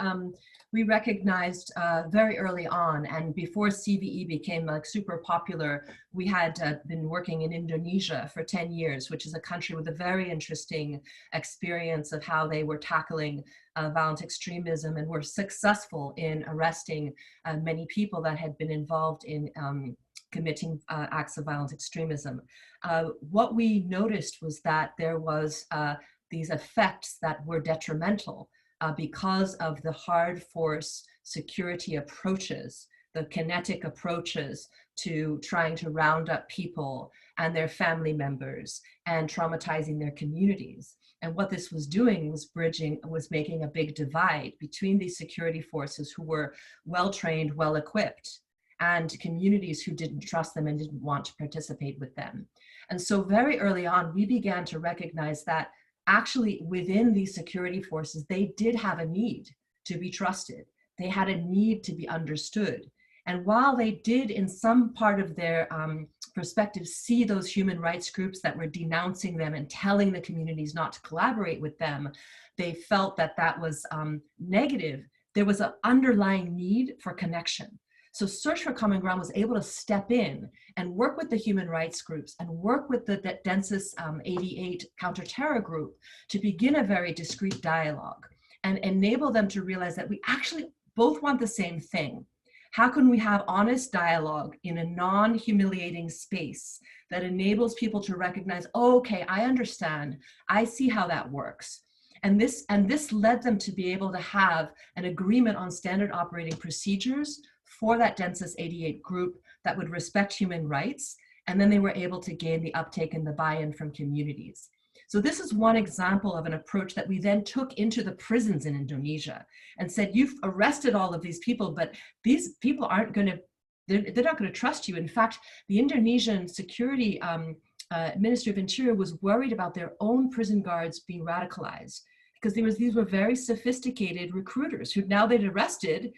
recognized very early on, and before CVE became like super popular, we had been working in Indonesia for 10 years, which is a country with a very interesting experience of how they were tackling violent extremism, and were successful in arresting many people that had been involved in committing acts of violent extremism. What we noticed was that there was these effects that were detrimental because of the hard force security approaches, the kinetic approaches to trying to round up people and their family members and traumatizing their communities. And what this was doing was making a big divide between these security forces who were well-trained, well-equipped, and communities who didn't trust them and didn't want to participate with them. And so very early on, we began to recognize that actually within these security forces, they did have a need to be trusted. They had a need to be understood. And while they did in some part of their perspective see those human rights groups that were denouncing them and telling the communities not to collaborate with them, they felt that that was negative. There was an underlying need for connection. So Search for Common Ground was able to step in and work with the human rights groups and work with the Densis 88 counterterror group to begin a very discreet dialogue and enable them to realize that we actually both want the same thing. How can we have honest dialogue in a non-humiliating space that enables people to recognize, oh, okay, I understand, I see how that works. And this led them to be able to have an agreement on standard operating procedures for that Densis 88 group that would respect human rights. And then they were able to gain the uptake and the buy-in from communities. So this is one example of an approach that we then took into the prisons in Indonesia and said, you've arrested all of these people, but these people aren't going to, they're not going to trust you. In fact, the Indonesian security Ministry of Interior was worried about their own prison guards being radicalized because these were very sophisticated recruiters who now they'd arrested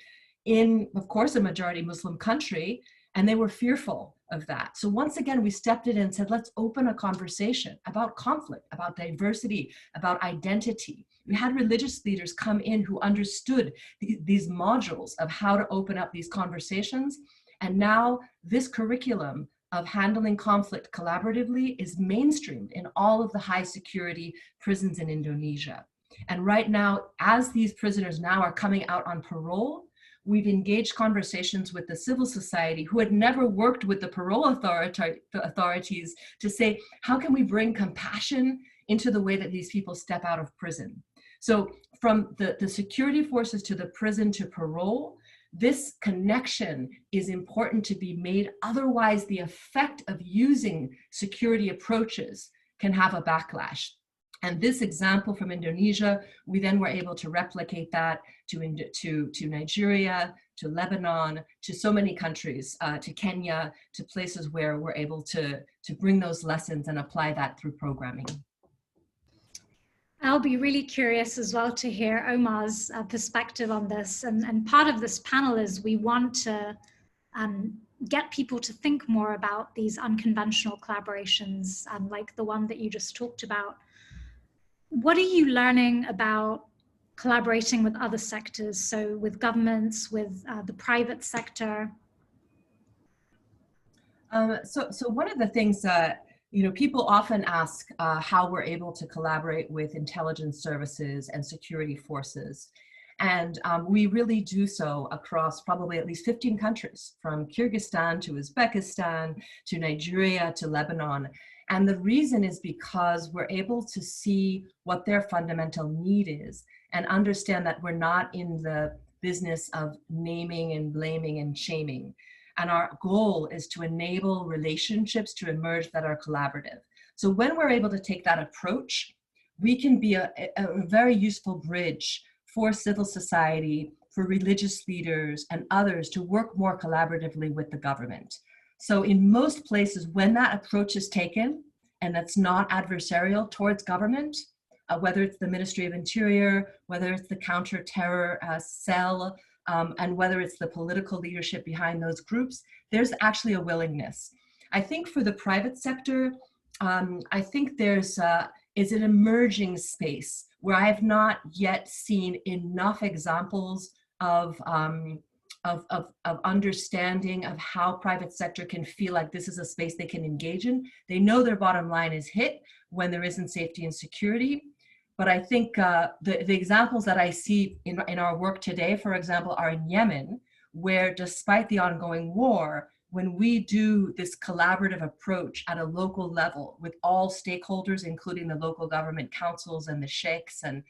in, of course, a majority Muslim country, and they were fearful of that. So once again, we stepped in and said, let's open a conversation about conflict, about diversity, about identity. You had religious leaders come in who understood these modules of how to open up these conversations. And now this curriculum of handling conflict collaboratively is mainstreamed in all of the high security prisons in Indonesia. And right now, as these prisoners now are coming out on parole, we've engaged conversations with the civil society who had never worked with the parole authorities to say, how can we bring compassion into the way that these people step out of prison? So from the security forces to the prison to parole, this connection is important to be made. Otherwise, the effect of using security approaches can have a backlash. And this example from Indonesia, we then were able to replicate that to Nigeria, to Lebanon, to so many countries, to Kenya, to places where we're able to bring those lessons and apply that through programming. I'll be really curious as well to hear Omar's perspective on this. And part of this panel is we want to get people to think more about these unconventional collaborations, like the one that you just talked about. What are you learning about collaborating with other sectors? So with governments, with the private sector? So one of the things that, people often ask how we're able to collaborate with intelligence services and security forces. And we really do so across probably at least 15 countries, from Kyrgyzstan to Uzbekistan, to Nigeria, to Lebanon. And the reason is because we're able to see what their fundamental need is and understand that we're not in the business of naming and blaming and shaming. And our goal is to enable relationships to emerge that are collaborative. So when we're able to take that approach, we can be a very useful bridge for civil society, for religious leaders and others to work more collaboratively with the government. So in most places, when that approach is taken, and that's not adversarial towards government, whether it's the Ministry of Interior, whether it's the counter-terror cell, and whether it's the political leadership behind those groups, there's actually a willingness. I think for the private sector, I think there's is an emerging space where I have not yet seen enough examples of understanding of how private sector can feel like this is a space they can engage in. They know their bottom line is hit when there isn't safety and security. But I think the examples that I see in our work today, for example, are in Yemen, where despite the ongoing war, when we do this collaborative approach at a local level with all stakeholders, including the local government councils and the sheikhs and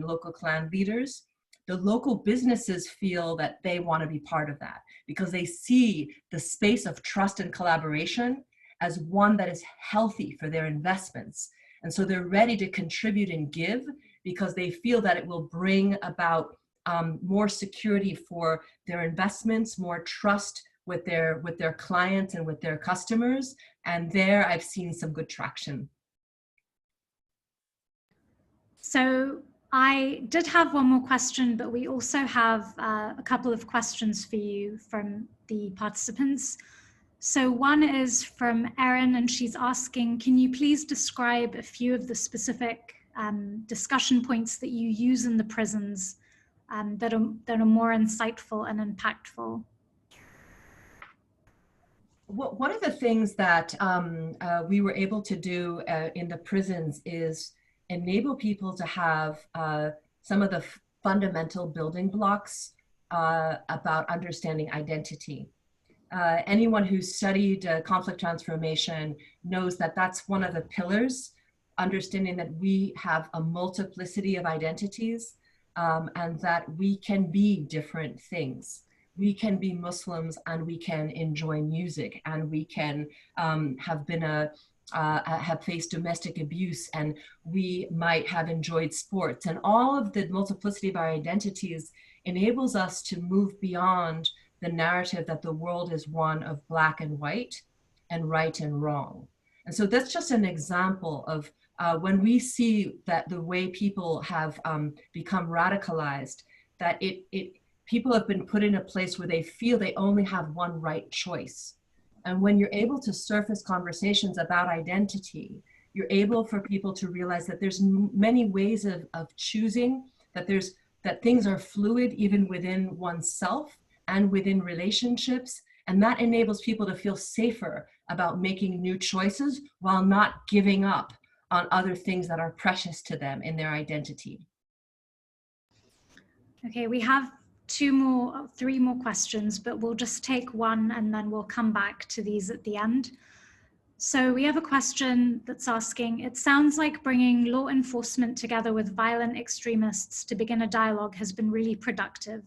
local clan leaders, the local businesses feel that they want to be part of that because they see the space of trust and collaboration as one that is healthy for their investments. And so they're ready to contribute and give because they feel that it will bring about more security for their investments, more trust with their clients and with their customers. And there I've seen some good traction. So I did have one more question, but we also have a couple of questions for you from the participants. So one is from Erin, and she's asking, can you please describe a few of the specific discussion points that you use in the prisons that are more insightful and impactful? One of the things that we were able to do in the prisons is enable people to have some of the fundamental building blocks about understanding identity. Anyone who's studied conflict transformation knows that that's one of the pillars, understanding that we have a multiplicity of identities and that we can be different things. We can be Muslims and we can enjoy music and we can have faced domestic abuse and we might have enjoyed sports, and all of the multiplicity of our identities enables us to move beyond the narrative that the world is one of black and white and right and wrong. And so that's just an example of when we see that the way people have become radicalized, that people have been put in a place where they feel they only have one right choice. And when you're able to surface conversations about identity, you're able for people to realize that there's many ways of choosing, that things are fluid even within oneself and within relationships. And that enables people to feel safer about making new choices while not giving up on other things that are precious to them in their identity. Okay, we have three more questions, but we'll just take one and then we'll come back to these at the end. So we have a question that's asking, it sounds like bringing law enforcement together with violent extremists to begin a dialogue has been really productive.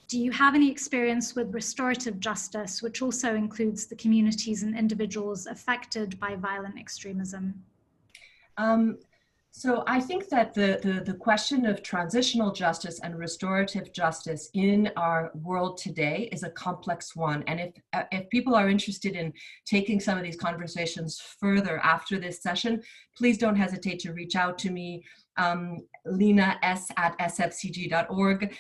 Do you have any experience with restorative justice, which also includes the communities and individuals affected by violent extremism? So I think that the question of transitional justice and restorative justice in our world today is a complex one. And if people are interested in taking some of these conversations further after this session, please don't hesitate to reach out to me. LenaS@sfcg.org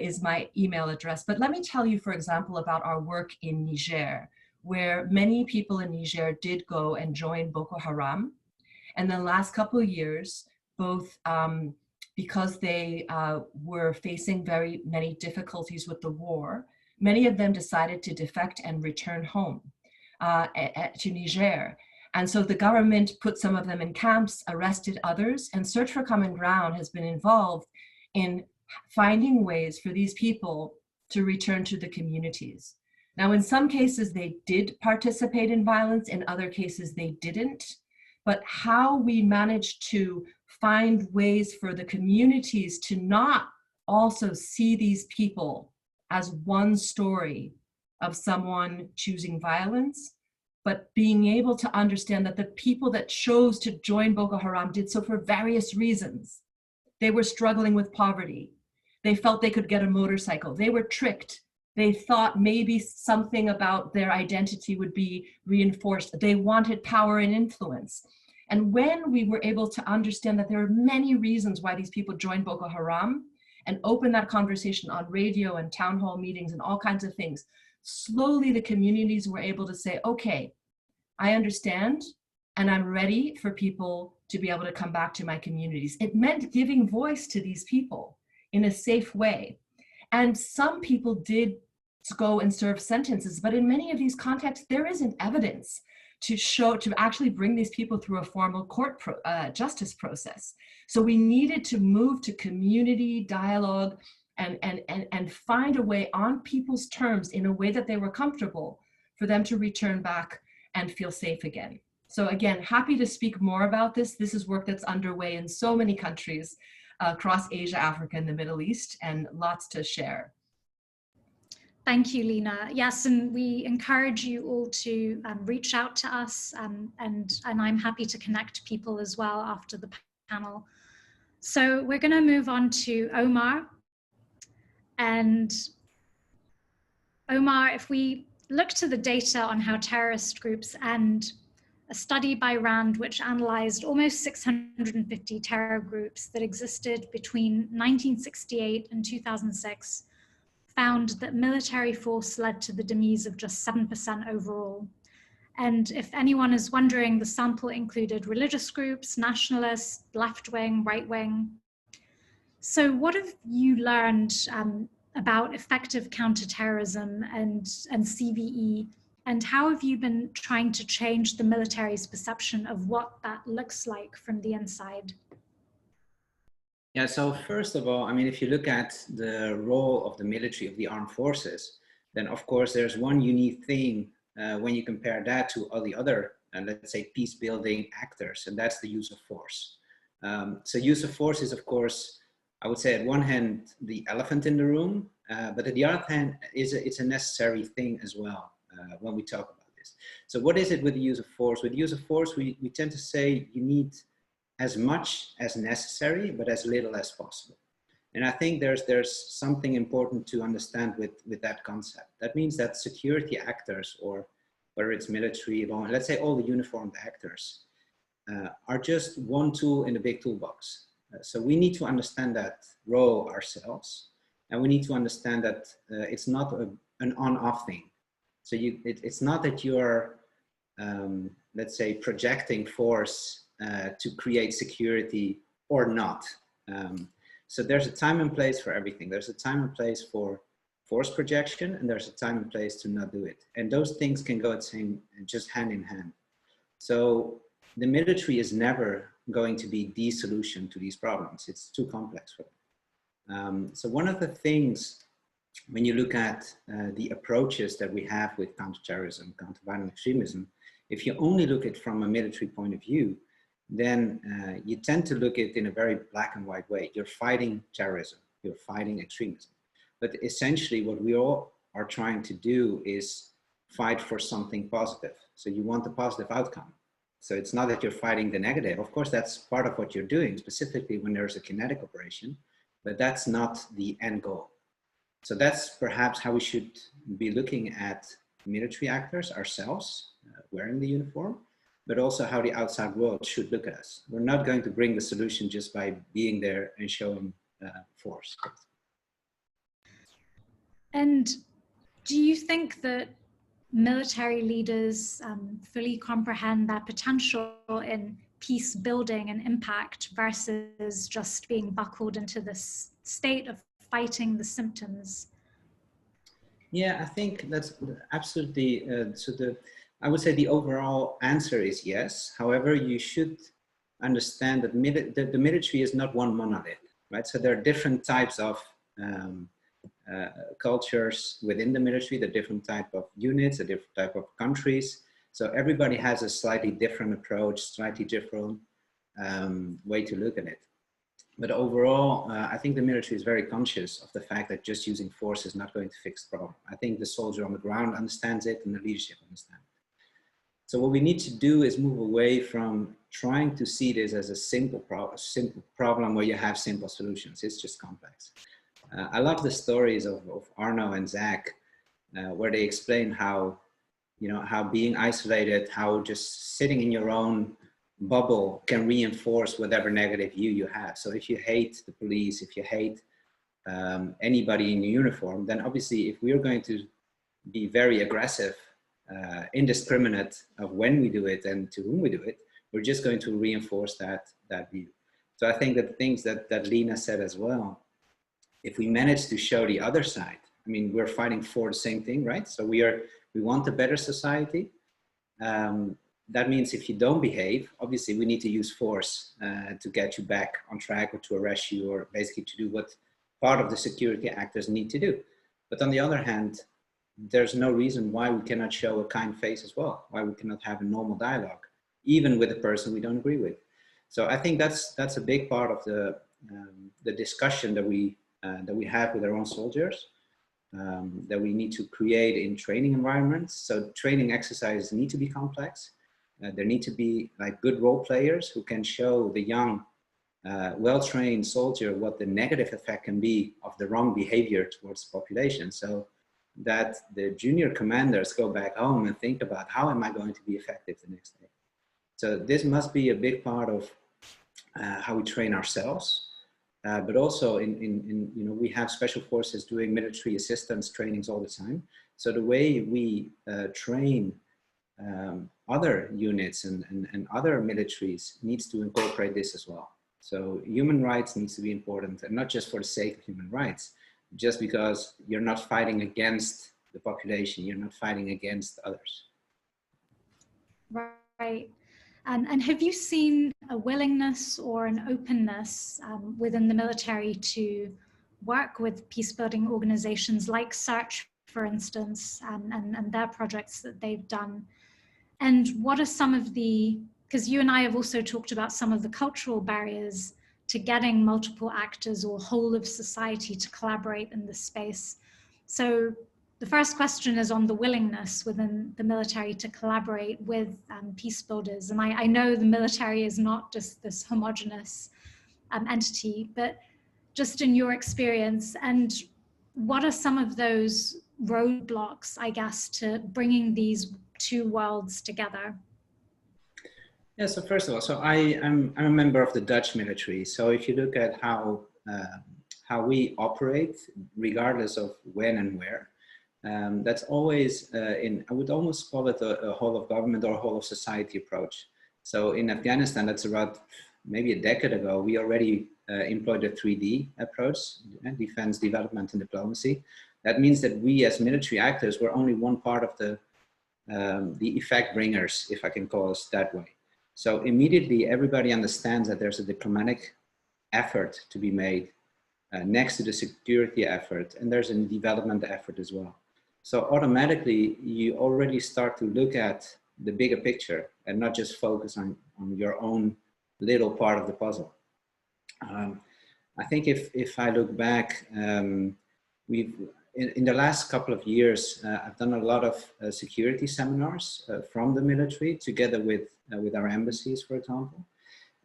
is my email address. But let me tell you, for example, about our work in Niger, where many people in Niger did go and join Boko Haram. And the last couple of years, both because they were facing very many difficulties with the war, many of them decided to defect and return home to Niger. And so the government put some of them in camps, arrested others, and Search for Common Ground has been involved in finding ways for these people to return to the communities. Now, in some cases, they did participate in violence. In other cases, they didn't. But how we managed to find ways for the communities to not also see these people as one story of someone choosing violence, but being able to understand that the people that chose to join Boko Haram did so for various reasons. They were struggling with poverty. They felt they could get a motorcycle. They were tricked. They thought maybe something about their identity would be reinforced. They wanted power and influence. And when we were able to understand that there are many reasons why these people joined Boko Haram and open that conversation on radio and town hall meetings and all kinds of things, slowly the communities were able to say, okay, I understand, and I'm ready for people to be able to come back to my communities. It meant giving voice to these people in a safe way. And some people did go and serve sentences, but in many of these contexts, there isn't evidence to actually bring these people through a formal court justice process. So we needed to move to community dialogue and find a way on people's terms in a way that they were comfortable for them to return back and feel safe again. So again, happy to speak more about this. This is work that's underway in so many countries across Asia, Africa, and the Middle East, and lots to share. Thank you, Lena. Yes, and we encourage you all to reach out to us, and I'm happy to connect people as well after the panel. So we're going to move on to Omar. And Omar, if we look to the data on how terrorist groups end, a study by RAND which analyzed almost 650 terror groups that existed between 1968 and 2006 found that military force led to the demise of just 7% overall. And if anyone is wondering, the sample included religious groups, nationalists, left-wing, right-wing. So what have you learned about effective counterterrorism and CVE, and how have you been trying to change the military's perception of what that looks like from the inside? Yeah, so first of all, I mean, if you look at the role of the military, of the armed forces, then of course there's one unique thing when you compare that to all the other, let's say, peace building actors, and that's the use of force. So use of force is, of course, I would say at one hand, the elephant in the room, but at the other hand, it's a necessary thing as well when we talk about this. So what is it with the use of force? With the use of force, we tend to say you need as much as necessary, but as little as possible. And I think there's something important to understand with that concept. That means that security actors, or whether it's military, let's say all the uniformed actors, are just one tool in the big toolbox. So we need to understand that role ourselves, and we need to understand that it's not an on-off thing. So it's not that you're, let's say, projecting force to create security or not. So there's a time and place for everything. There's a time and place for force projection, and there's a time and place to not do it. And those things can go just hand in hand. So the military is never going to be the solution to these problems. It's too complex for them. So one of the things, when you look at the approaches that we have with counterterrorism, counter-violent extremism, if you only look at it from a military point of view, then you tend to look at it in a very black and white way. You're fighting terrorism, you're fighting extremism. But essentially what we all are trying to do is fight for something positive. So you want the positive outcome. So it's not that you're fighting the negative. Of course, that's part of what you're doing, specifically when there's a kinetic operation, but that's not the end goal. So that's perhaps how we should be looking at military actors ourselves, wearing the uniform, but also how the outside world should look at us. We're not going to bring the solution just by being there and showing force. And do you think that military leaders fully comprehend their potential in peace building and impact versus just being buckled into this state of fighting the symptoms? Yeah, I think that's absolutely, I would say the overall answer is yes. However, you should understand that the military is not one monolith, right? So there are different types of cultures within the military, the different type of units, a different type of countries. So everybody has a slightly different approach, slightly different way to look at it. But overall, I think the military is very conscious of the fact that just using force is not going to fix the problem. I think the soldier on the ground understands it and the leadership understands it. So what we need to do is move away from trying to see this as a simple problem where you have simple solutions. It's just complex. I love the stories of Arno and Zach, where they explain how, how being isolated, how just sitting in your own bubble can reinforce whatever negative view you have. So if you hate the police, if you hate anybody in uniform, then obviously if we're going to be very aggressive, indiscriminate of when we do it and to whom we do it, we're just going to reinforce that view. So I think that the things that Lena said as well, if we manage to show the other side, I mean, we're fighting for the same thing, right? So we want a better society. That means if you don't behave, obviously we need to use force to get you back on track or to arrest you or basically to do what part of the security actors need to do. But on the other hand, there's no reason why we cannot show a kind face as well, why we cannot have a normal dialogue, even with a person we don't agree with. So I think that's a big part of the discussion that we have with our own soldiers, that we need to create in training environments. So training exercises need to be complex. There need to be like good role players who can show the young, well-trained soldier what the negative effect can be of the wrong behavior towards the population. So that the junior commanders go back home and think about how am I going to be effective the next day. So this must be a big part of how we train ourselves, but also we have special forces doing military assistance trainings all the time. So the way we train other units and other militaries needs to incorporate this as well. So human rights needs to be important, and not just for the sake of human rights, just because you're not fighting against the population, you're not fighting against others. Right. And have you seen a willingness or an openness within the military to work with peacebuilding organizations like Search, for instance, and their projects that they've done? And what are some of because you and I have also talked about some of the cultural barriers to getting multiple actors or whole of society to collaborate in this space. So the first question is on the willingness within the military to collaborate with peace builders. And I know the military is not just this homogenous entity, but just in your experience, and what are some of those roadblocks, I guess, to bringing these two worlds together? Yeah, so first of all, so I'm a member of the Dutch military. So if you look at how we operate, regardless of when and where, that's always I would almost call it a whole of government or a whole of society approach. So in Afghanistan, that's about maybe a decade ago, we already employed a 3D approach, defense, development, and diplomacy. That means that we as military actors were only one part of the effect bringers, if I can call us that way. So immediately everybody understands that there's a diplomatic effort to be made next to the security effort, and there's a development effort as well. So automatically you already start to look at the bigger picture and not just focus on your own little part of the puzzle. I think if I look back, we've in the last couple of years, I've done a lot of security seminars from the military together with our embassies, for example.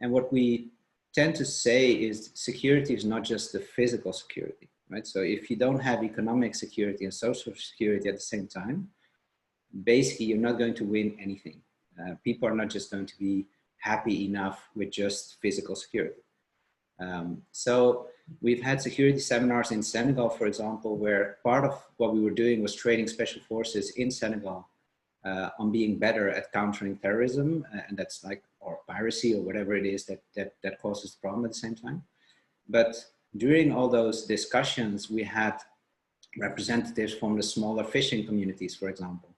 And what we tend to say is security is not just the physical security, right? So if you don't have economic security and social security at the same time, basically you're not going to win anything. People are not just going to be happy enough with just physical security. So we've had security seminars in Senegal, for example, where part of what we were doing was training special forces in Senegal on being better at countering terrorism, and that's like, or piracy or whatever it is that causes the problem at the same time. But during all those discussions, we had representatives from the smaller fishing communities, for example,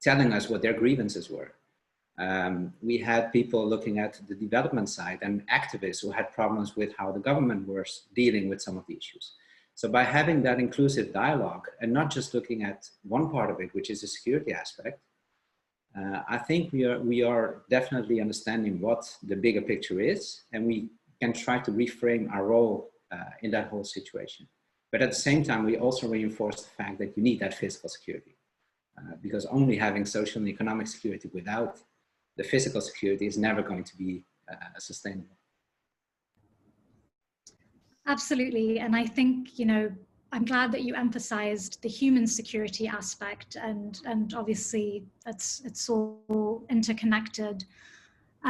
telling us what their grievances were. We had people looking at the development side and activists who had problems with how the government was dealing with some of the issues. So by having that inclusive dialogue and not just looking at one part of it, which is the security aspect, I think we are definitely understanding what the bigger picture is, and we can try to reframe our role in that whole situation. But at the same time, we also reinforce the fact that you need that physical security, because only having social and economic security without the physical security is never going to be sustainable. Absolutely. And I think, you know, I'm glad that you emphasized the human security aspect, and obviously it's all interconnected.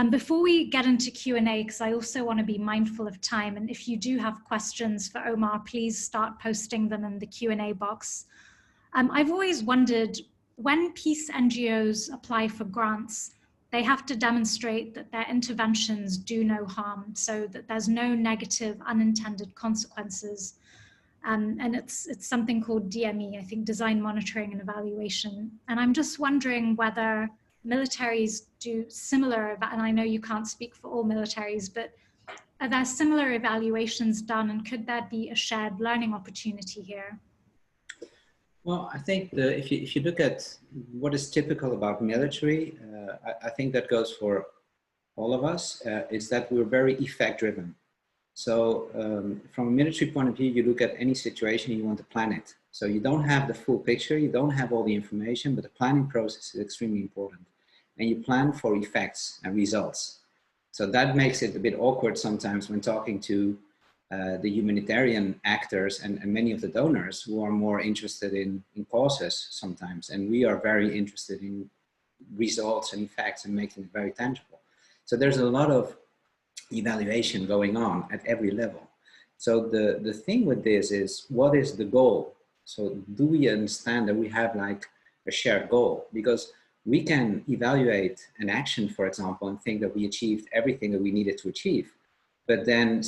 Before we get into Q&A, because I also want to be mindful of time, and if you do have questions for Omar, please start posting them in the Q&A box. I've always wondered, when peace NGOs apply for grants, they have to demonstrate that their interventions do no harm, so that there's no negative unintended consequences. And it's something called DME, I think, design, monitoring, and evaluation. And I'm just wondering whether militaries do similar, and I know you can't speak for all militaries, but are there similar evaluations done, and could there be a shared learning opportunity here? Well, I think if you look at what is typical about military, I think that goes for all of us, is that we're very effect driven. So from a military point of view, you look at any situation, you want to plan it. So you don't have the full picture, you don't have all the information, but the planning process is extremely important. And you plan for effects and results. So that makes it a bit awkward sometimes when talking to the humanitarian actors and many of the donors who are more interested in causes sometimes. And we are very interested in results and effects and making it very tangible. So there's a lot of evaluation going on at every level. So the thing with this is, what is the goal? So do we understand that we have like a shared goal? Because we can evaluate an action, for example, and think that we achieved everything that we needed to achieve. But then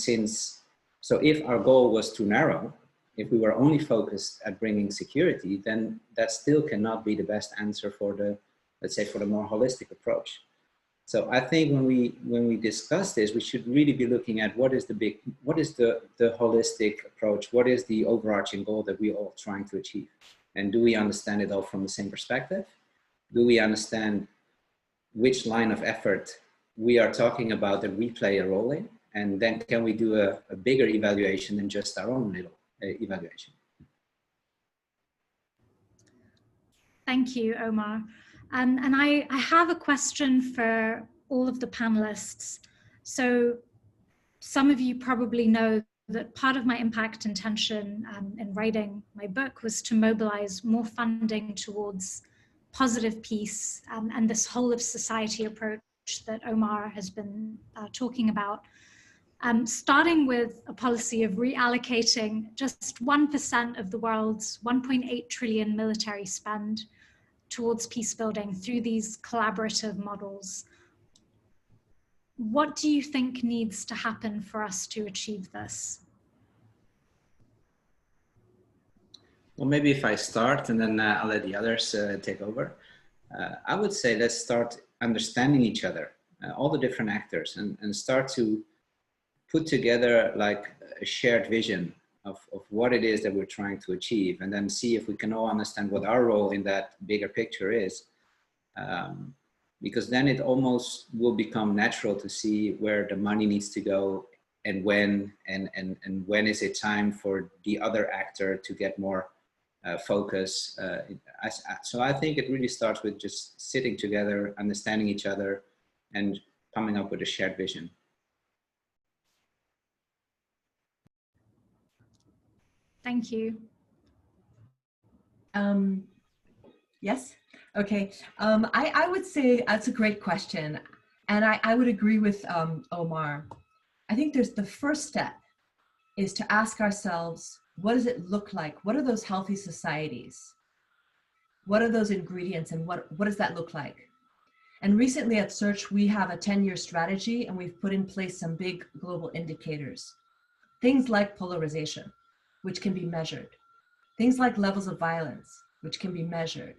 so if our goal was too narrow, if we were only focused at bringing security, then that still cannot be the best answer for the, let's say, for the more holistic approach. So I think when we discuss this, we should really be looking at what is the holistic approach? What is the overarching goal that we're all trying to achieve? And do we understand it all from the same perspective? Do we understand which line of effort we are talking about that we play a role in? And then can we do a bigger evaluation than just our own little evaluation? Thank you, Omar. And I have a question for all of the panelists. So some of you probably know that part of my impact intention in writing my book was to mobilize more funding towards positive peace and this whole of society approach that Omar has been talking about. Starting with a policy of reallocating just 1% of the world's 1.8 trillion military spend towards peace building through these collaborative models. what do you think needs to happen for us to achieve this? Well, maybe if I start and then I'll let the others take over. I would say let's start understanding each other, all the different actors, and start to put together like a shared vision of what it is that we're trying to achieve, and then see if we can all understand what our role in that bigger picture is. Because then it almost will become natural to see where the money needs to go and when, and when is it time for the other actor to get more focus. So I think it really starts with just sitting together, understanding each other, and coming up with a shared vision. Thank you. Yes. Okay. I would say that's a great question. And I would agree with Omar. I think there's the first step is to ask ourselves, what does it look like? What are those healthy societies? What are those ingredients, and what does that look like? And recently at Search, we have a 10-year strategy, and we've put in place some big global indicators. Things like polarization, which can be measured. Things like levels of violence, which can be measured.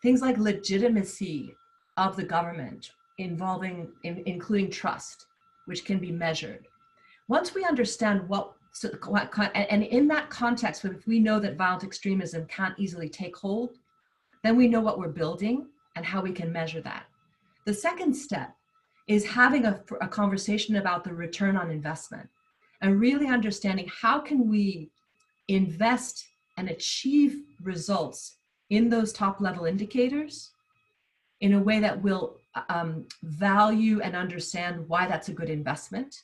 Things like legitimacy of the government including trust, which can be measured. Once we understand and in that context, if we know that violent extremism can't easily take hold, then we know what we're building and how we can measure that. The second step is having a conversation about the return on investment and really understanding how can we invest and achieve results in those top level indicators in a way that will value and understand why that's a good investment.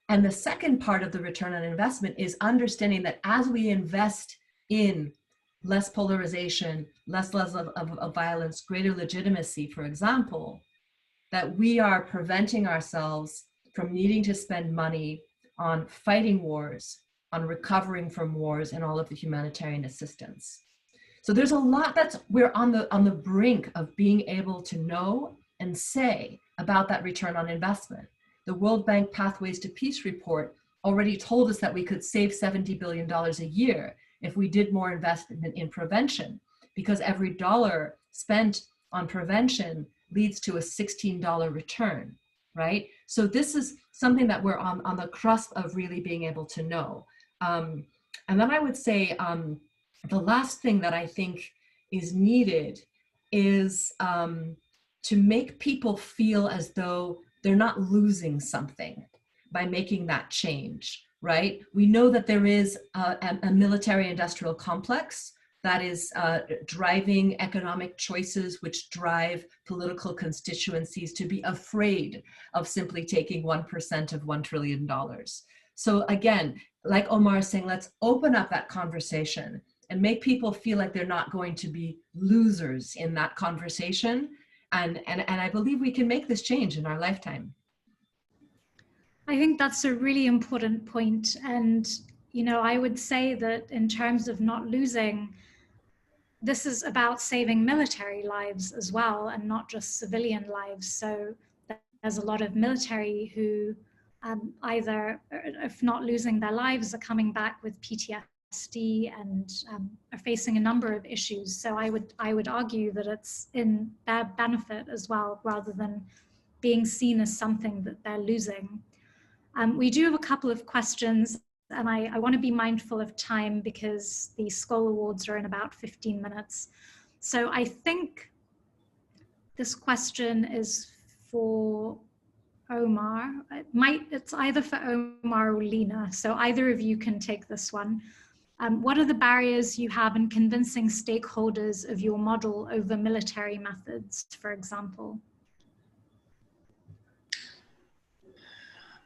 And the second part of the return on investment is understanding that as we invest in less polarization, less levels of violence, greater legitimacy, for example, that we are preventing ourselves from needing to spend money on fighting wars, on recovering from wars, and all of the humanitarian assistance. So there's a lot we're on the brink of being able to know and say about that return on investment. The World Bank Pathways to Peace report already told us that we could save $70 billion a year if we did more investment in prevention, because every dollar spent on prevention leads to a $16 return, right? So this is something that we're on the cusp of really being able to know. And then I would say the last thing that I think is needed is to make people feel as though they're not losing something by making that change, right? We know that there is a military industrial complex that is driving economic choices, which drive political constituencies to be afraid of simply taking 1% of $1 trillion. So again, like Omar is saying, let's open up that conversation and make people feel like they're not going to be losers in that conversation. And I believe we can make this change in our lifetime. I think that's a really important point. And, you know, I would say that in terms of not losing, this is about saving military lives as well, and not just civilian lives. So there's a lot of military who either, if not losing their lives, are coming back with PTSD and are facing a number of issues. So I would argue that it's in their benefit as well, rather than being seen as something that they're losing. We do have a couple of questions, and I want to be mindful of time because the Skoll Awards are in about 15 minutes. So I think this question is for Omar. It's either for Omar or Lena, so either of you can take this one. What are the barriers you have in convincing stakeholders of your model over military methods, for example?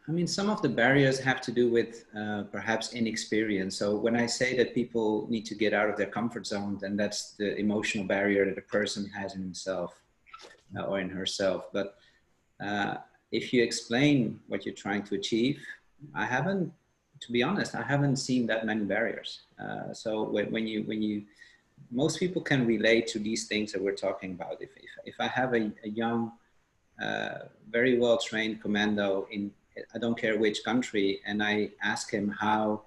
I mean, some of the barriers have to do with perhaps inexperience. So when I say that people need to get out of their comfort zone, then that's the emotional barrier that a person has in himself or in herself. But if you explain what you're trying to achieve, to be honest, I haven't seen that many barriers. So when most people can relate to these things that we're talking about. If I have a young very well trained commando in, I don't care which country, and I ask him how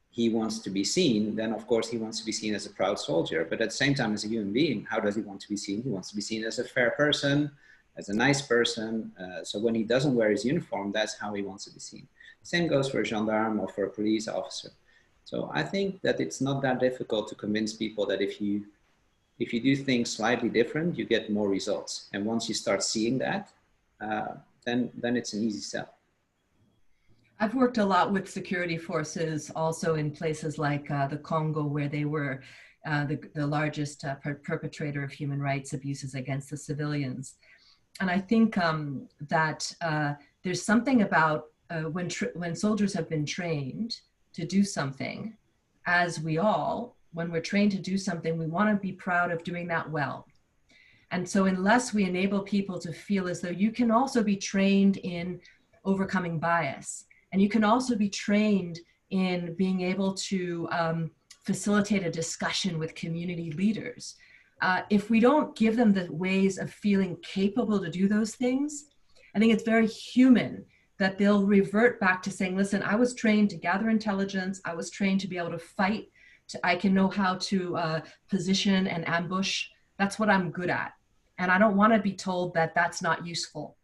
he wants to be seen, then of course he wants to be seen as a proud soldier. But at the same time, as a human being, how does he want to be seen? He wants to be seen as a fair person, as a nice person. So when he doesn't wear his uniform, that's how he wants to be seen. Same goes for a gendarme or for a police officer. So I think that it's not that difficult to convince people that if you do things slightly different, you get more results. And once you start seeing that, then it's an easy sell. I've worked a lot with security forces also in places like the Congo, where they were the largest perpetrator of human rights abuses against the civilians. And I think that there's something about when soldiers have been trained to do something, as when we're trained to do something, we want to be proud of doing that well. And so unless we enable people to feel as though you can also be trained in overcoming bias, and you can also be trained in being able to facilitate a discussion with community leaders. If we don't give them the ways of feeling capable to do those things, I think it's very human that they'll revert back to saying, listen, I was trained to gather intelligence. I was trained to be able to fight. I can know how to position and ambush. That's what I'm good at. And I don't want to be told that that's not useful.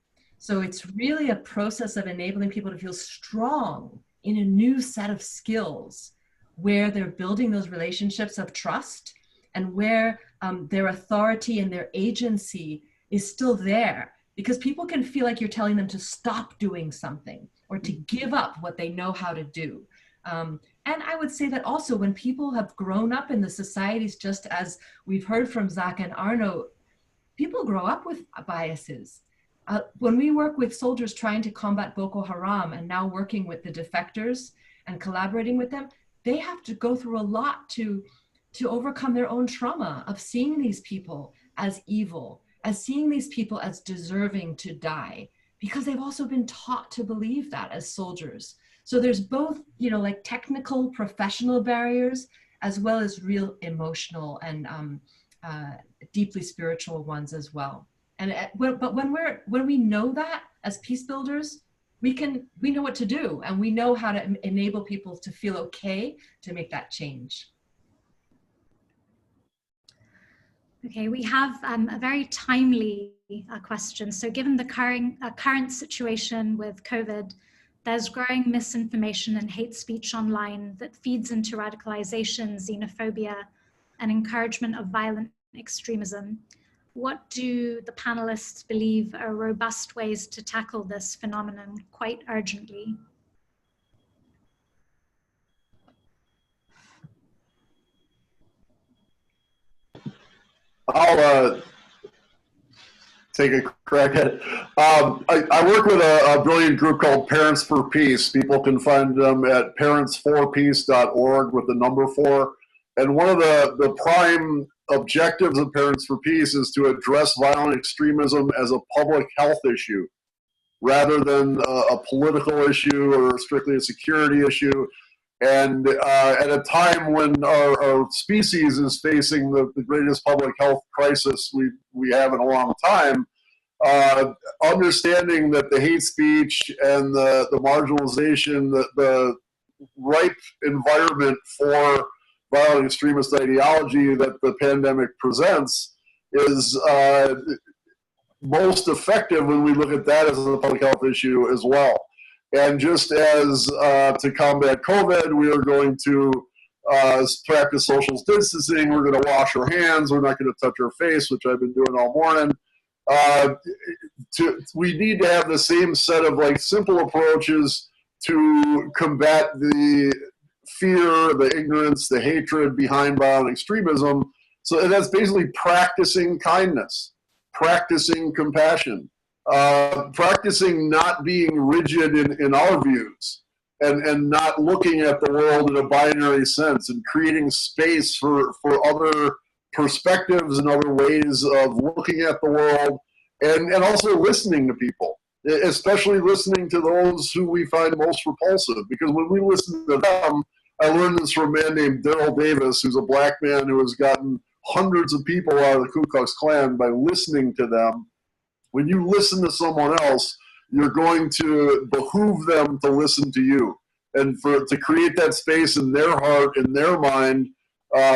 So it's really a process of enabling people to feel strong in a new set of skills where they're building those relationships of trust and where their authority and their agency is still there, because people can feel like you're telling them to stop doing something or to give up what they know how to do. And I would say that also when people have grown up in the societies, just as we've heard from Zach and Arno, people grow up with biases. When we work with soldiers trying to combat Boko Haram and now working with the defectors and collaborating with them, they have to go through a lot to overcome their own trauma of seeing these people as evil, as seeing these people as deserving to die, because they've also been taught to believe that as soldiers. So there's both, like technical, professional barriers, as well as real emotional and deeply spiritual ones as well. And but when we know that as peace builders, we know what to do, and we know how to enable people to feel okay to make that change. Okay, we have a very timely question. So given the current situation with COVID, there's growing misinformation and hate speech online that feeds into radicalization, xenophobia, and encouragement of violent extremism. What do the panelists believe are robust ways to tackle this phenomenon quite urgently? I'll take a crack at it. I work with a brilliant group called Parents for Peace. People can find them at parentsforpeace.org with the number 4. And one of the prime objectives of Parents for Peace is to address violent extremism as a public health issue rather than a political issue or strictly a security issue. And at a time when our species is facing the greatest public health crisis we have in a long time, understanding that the hate speech and the marginalization, the ripe environment for violent extremist ideology that the pandemic presents is most effective when we look at that as a public health issue as well. And just as to combat COVID, we are going to practice social distancing, we're going to wash our hands, we're not going to touch our face, which I've been doing all morning. We need to have the same set of simple approaches to combat the fear, the ignorance, the hatred behind violent extremism. So that's basically practicing kindness, practicing compassion, practicing not being rigid in our views and not looking at the world in a binary sense, and creating space for other perspectives and other ways of looking at the world, and also listening to people, especially listening to those who we find most repulsive. Because when we listen to them, I learned this from a man named Daryl Davis, who's a black man who has gotten hundreds of people out of the Ku Klux Klan by listening to them. When you listen to someone else, you're going to behoove them to listen to you, and to create that space in their heart, in their mind,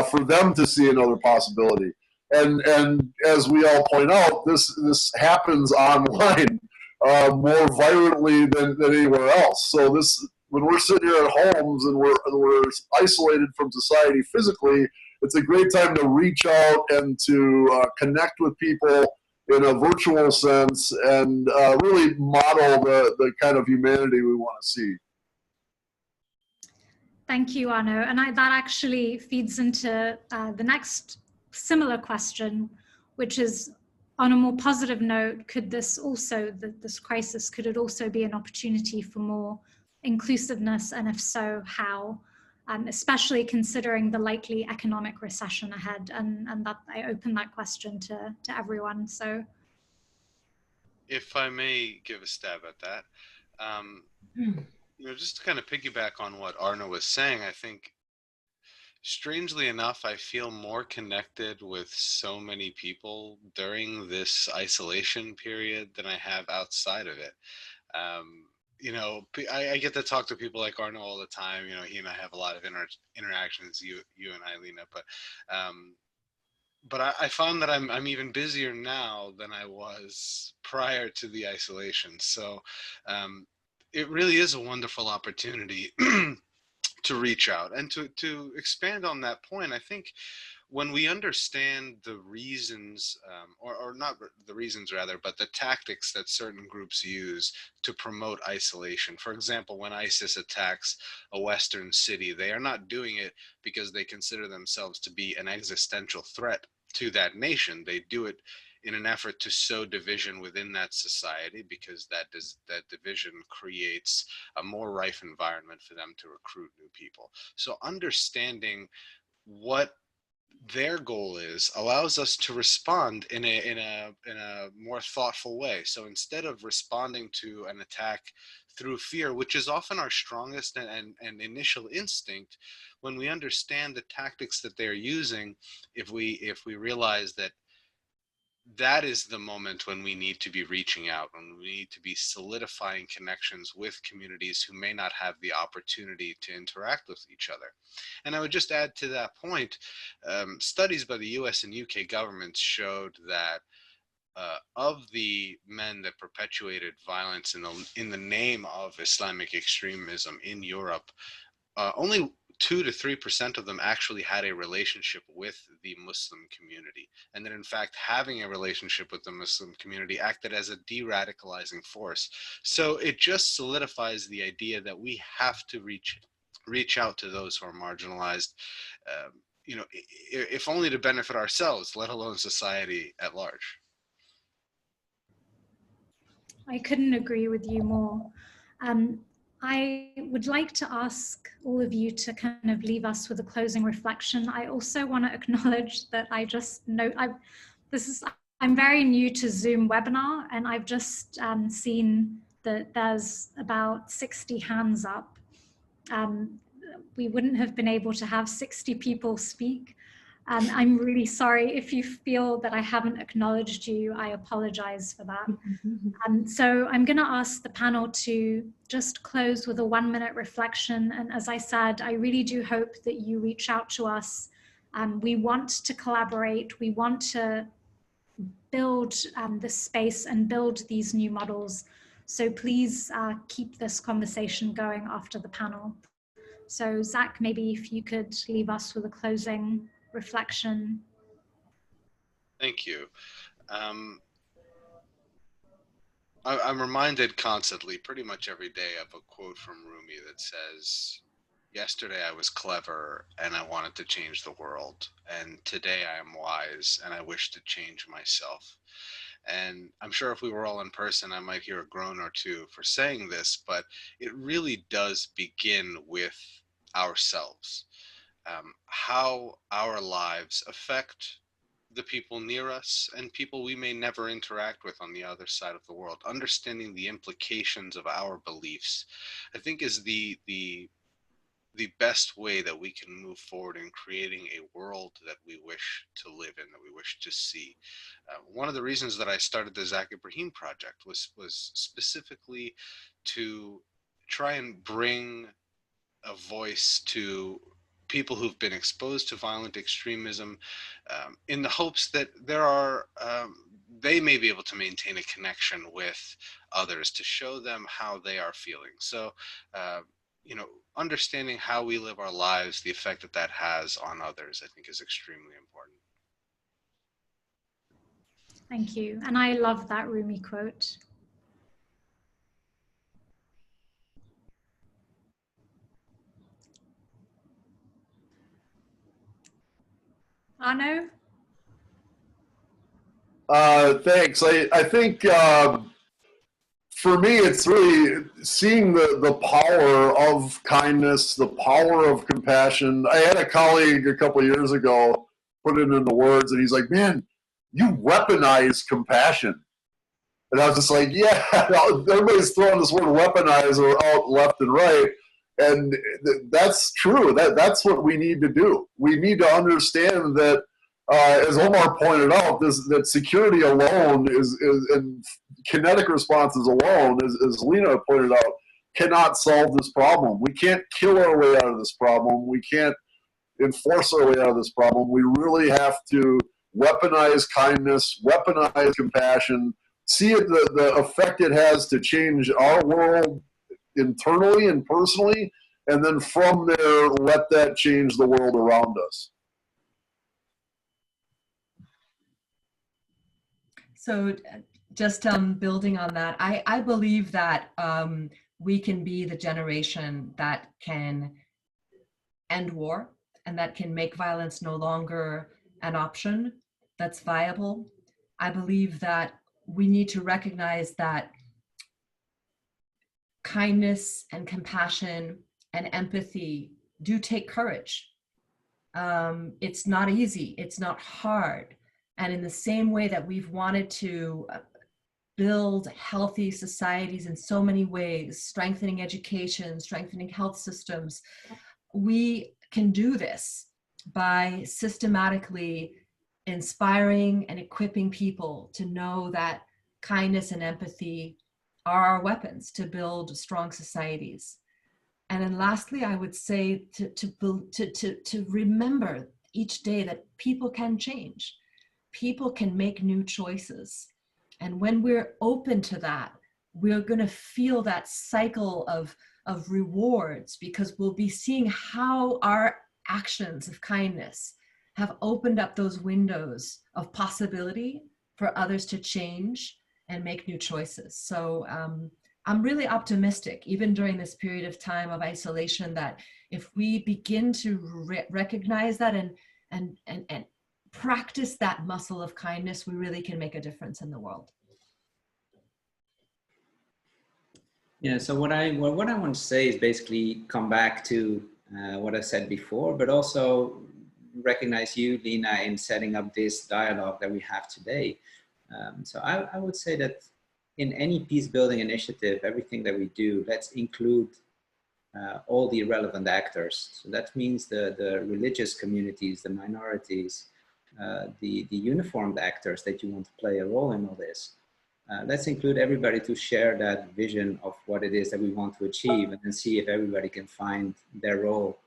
for them to see another possibility. And as we all point out, this happens online more violently than anywhere else. So when we're sitting here at homes and we're isolated from society physically, it's a great time to reach out and to connect with people in a virtual sense, and really model the kind of humanity we want to see. Thank you, Arno. And that actually feeds into the next similar question, which is, on a more positive note, could this crisis, could it also be an opportunity for more inclusiveness? And if so, how? Especially considering the likely economic recession ahead. And that I open that question to everyone. So, if I may give a stab at that, just to kind of piggyback on what Arno was saying, I think, strangely enough, I feel more connected with so many people during this isolation period than I have outside of it. I get to talk to people like Arno all the time. He and I have a lot of interactions, you and I, Lena, but I found that I'm even busier now than I was prior to the isolation. So it really is a wonderful opportunity to reach out and to expand on that point. I think when we understand the reasons, or not the reasons rather, but the tactics that certain groups use to promote isolation. For example, when ISIS attacks a Western city, they are not doing it because they consider themselves to be an existential threat to that nation. They do it in an effort to sow division within that society, because that division creates a more rife environment for them to recruit new people. So understanding what their goal is allows us to respond in a more thoughtful way. So instead of responding to an attack through fear, which is often our strongest and initial instinct, when we understand the tactics that they're using, if we realize that is the moment when we need to be reaching out, when we need to be solidifying connections with communities who may not have the opportunity to interact with each other. And I would just add to that point, studies by the US and UK governments showed that of the men that perpetuated violence in the name of Islamic extremism in Europe, only 2 to 3% of them actually had a relationship with the Muslim community, and that in fact having a relationship with the Muslim community acted as a de-radicalizing force. So it just solidifies the idea that we have to reach out to those who are marginalized, if only to benefit ourselves, let alone society at large. I couldn't agree with you more. I would like to ask all of you to kind of leave us with a closing reflection. I also want to acknowledge that I'm very new to Zoom webinar, and I've just seen that there's about 60 hands up. We wouldn't have been able to have 60 people speak. I'm really sorry if you feel that I haven't acknowledged you. I apologize for that. So I'm going to ask the panel to just close with a 1-minute reflection. And as I said, I really do hope that you reach out to us. We want to collaborate. We want to build this space and build these new models. So please keep this conversation going after the panel. So Zach, maybe if you could leave us with a closing reflection. Thank you. I'm reminded constantly, pretty much every day, of a quote from Rumi that says, "Yesterday I was clever and I wanted to change the world, and today I am wise and I wish to change myself." And I'm sure if we were all in person, I might hear a groan or two for saying this, but it really does begin with ourselves. How our lives affect the people near us and people we may never interact with on the other side of the world. Understanding the implications of our beliefs, I think, is the the best way that we can move forward in creating a world that we wish to live in, that we wish to see. One of the reasons that I started the Zach Ibrahim project was specifically to try and bring a voice to people who've been exposed to violent extremism, in the hopes that they may be able to maintain a connection with others, to show them how they are feeling. So, you know, understanding how we live our lives, the effect that that has on others, I think is extremely important. Thank you. And I love that Rumi quote. Arno? Thanks. I think for me, it's really seeing the power of kindness, the power of compassion. I had a colleague a couple of years ago put it into words, and he's like, "Man, you weaponize compassion." And I was just like, "Yeah, everybody's throwing this word weaponize out left and right." And that's true. That's what we need to do. We need to understand that, as Omar pointed out, that security alone and kinetic responses alone, as Lena pointed out, cannot solve this problem. We can't kill our way out of this problem. We can't enforce our way out of this problem. We really have to weaponize kindness, weaponize compassion, see it, the effect it has to change our world internally and personally, and then from there, let that change the world around us. So just building on that, I believe that we can be the generation that can end war and that can make violence no longer an option that's viable. I believe that we need to recognize that kindness and compassion and empathy do take courage. It's not easy, it's not hard. And in the same way that we've wanted to build healthy societies in so many ways, strengthening education, strengthening health systems, we can do this by systematically inspiring and equipping people to know that kindness and empathy are our weapons to build strong societies. And then lastly, I would say to remember each day that people can change. People can make new choices. And when we're open to that, we're going to feel that cycle of rewards, because we'll be seeing how our actions of kindness have opened up those windows of possibility for others to change and make new choices. So I'm really optimistic, even during this period of time of isolation, that if we begin to recognize that and practice that muscle of kindness, we really can make a difference in the world. Yeah, so what I want to say is basically come back to what I said before, but also recognize you, Lena, in setting up this dialogue that we have today. So I would say that in any peace building initiative, everything that we do, let's include all the relevant actors. So that means the religious communities, the minorities, the uniformed actors that you want to play a role in all this. Let's include everybody to share that vision of what it is that we want to achieve, and then see if everybody can find their role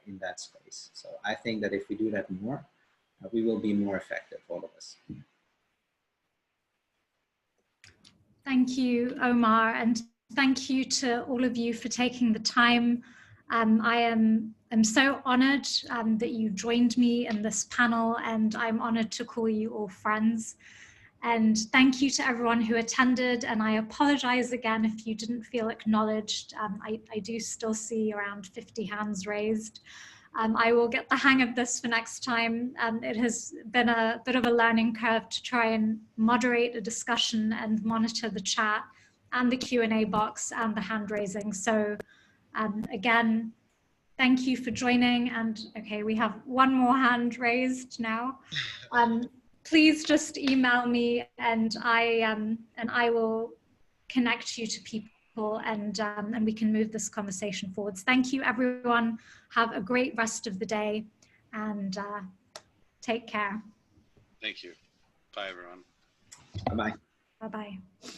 in that space. So I think that if we do that more, we will be more effective, all of us. Thank you, Omar, and thank you to all of you for taking the time. I am so honored that you joined me in this panel, and I'm honored to call you all friends. And thank you to everyone who attended, and I apologize again if you didn't feel acknowledged. I do still see around 50 hands raised. I will get the hang of this for next time. It has been a bit of a learning curve to try and moderate a discussion and monitor the chat and the Q&A box and the hand raising. So again, thank you for joining. And okay, we have one more hand raised now. Please just email me, and I will connect you to people people, and we can move this conversation forwards. Thank you, everyone. Have a great rest of the day, and take care. Thank you. Bye, everyone. Bye-bye. Bye-bye.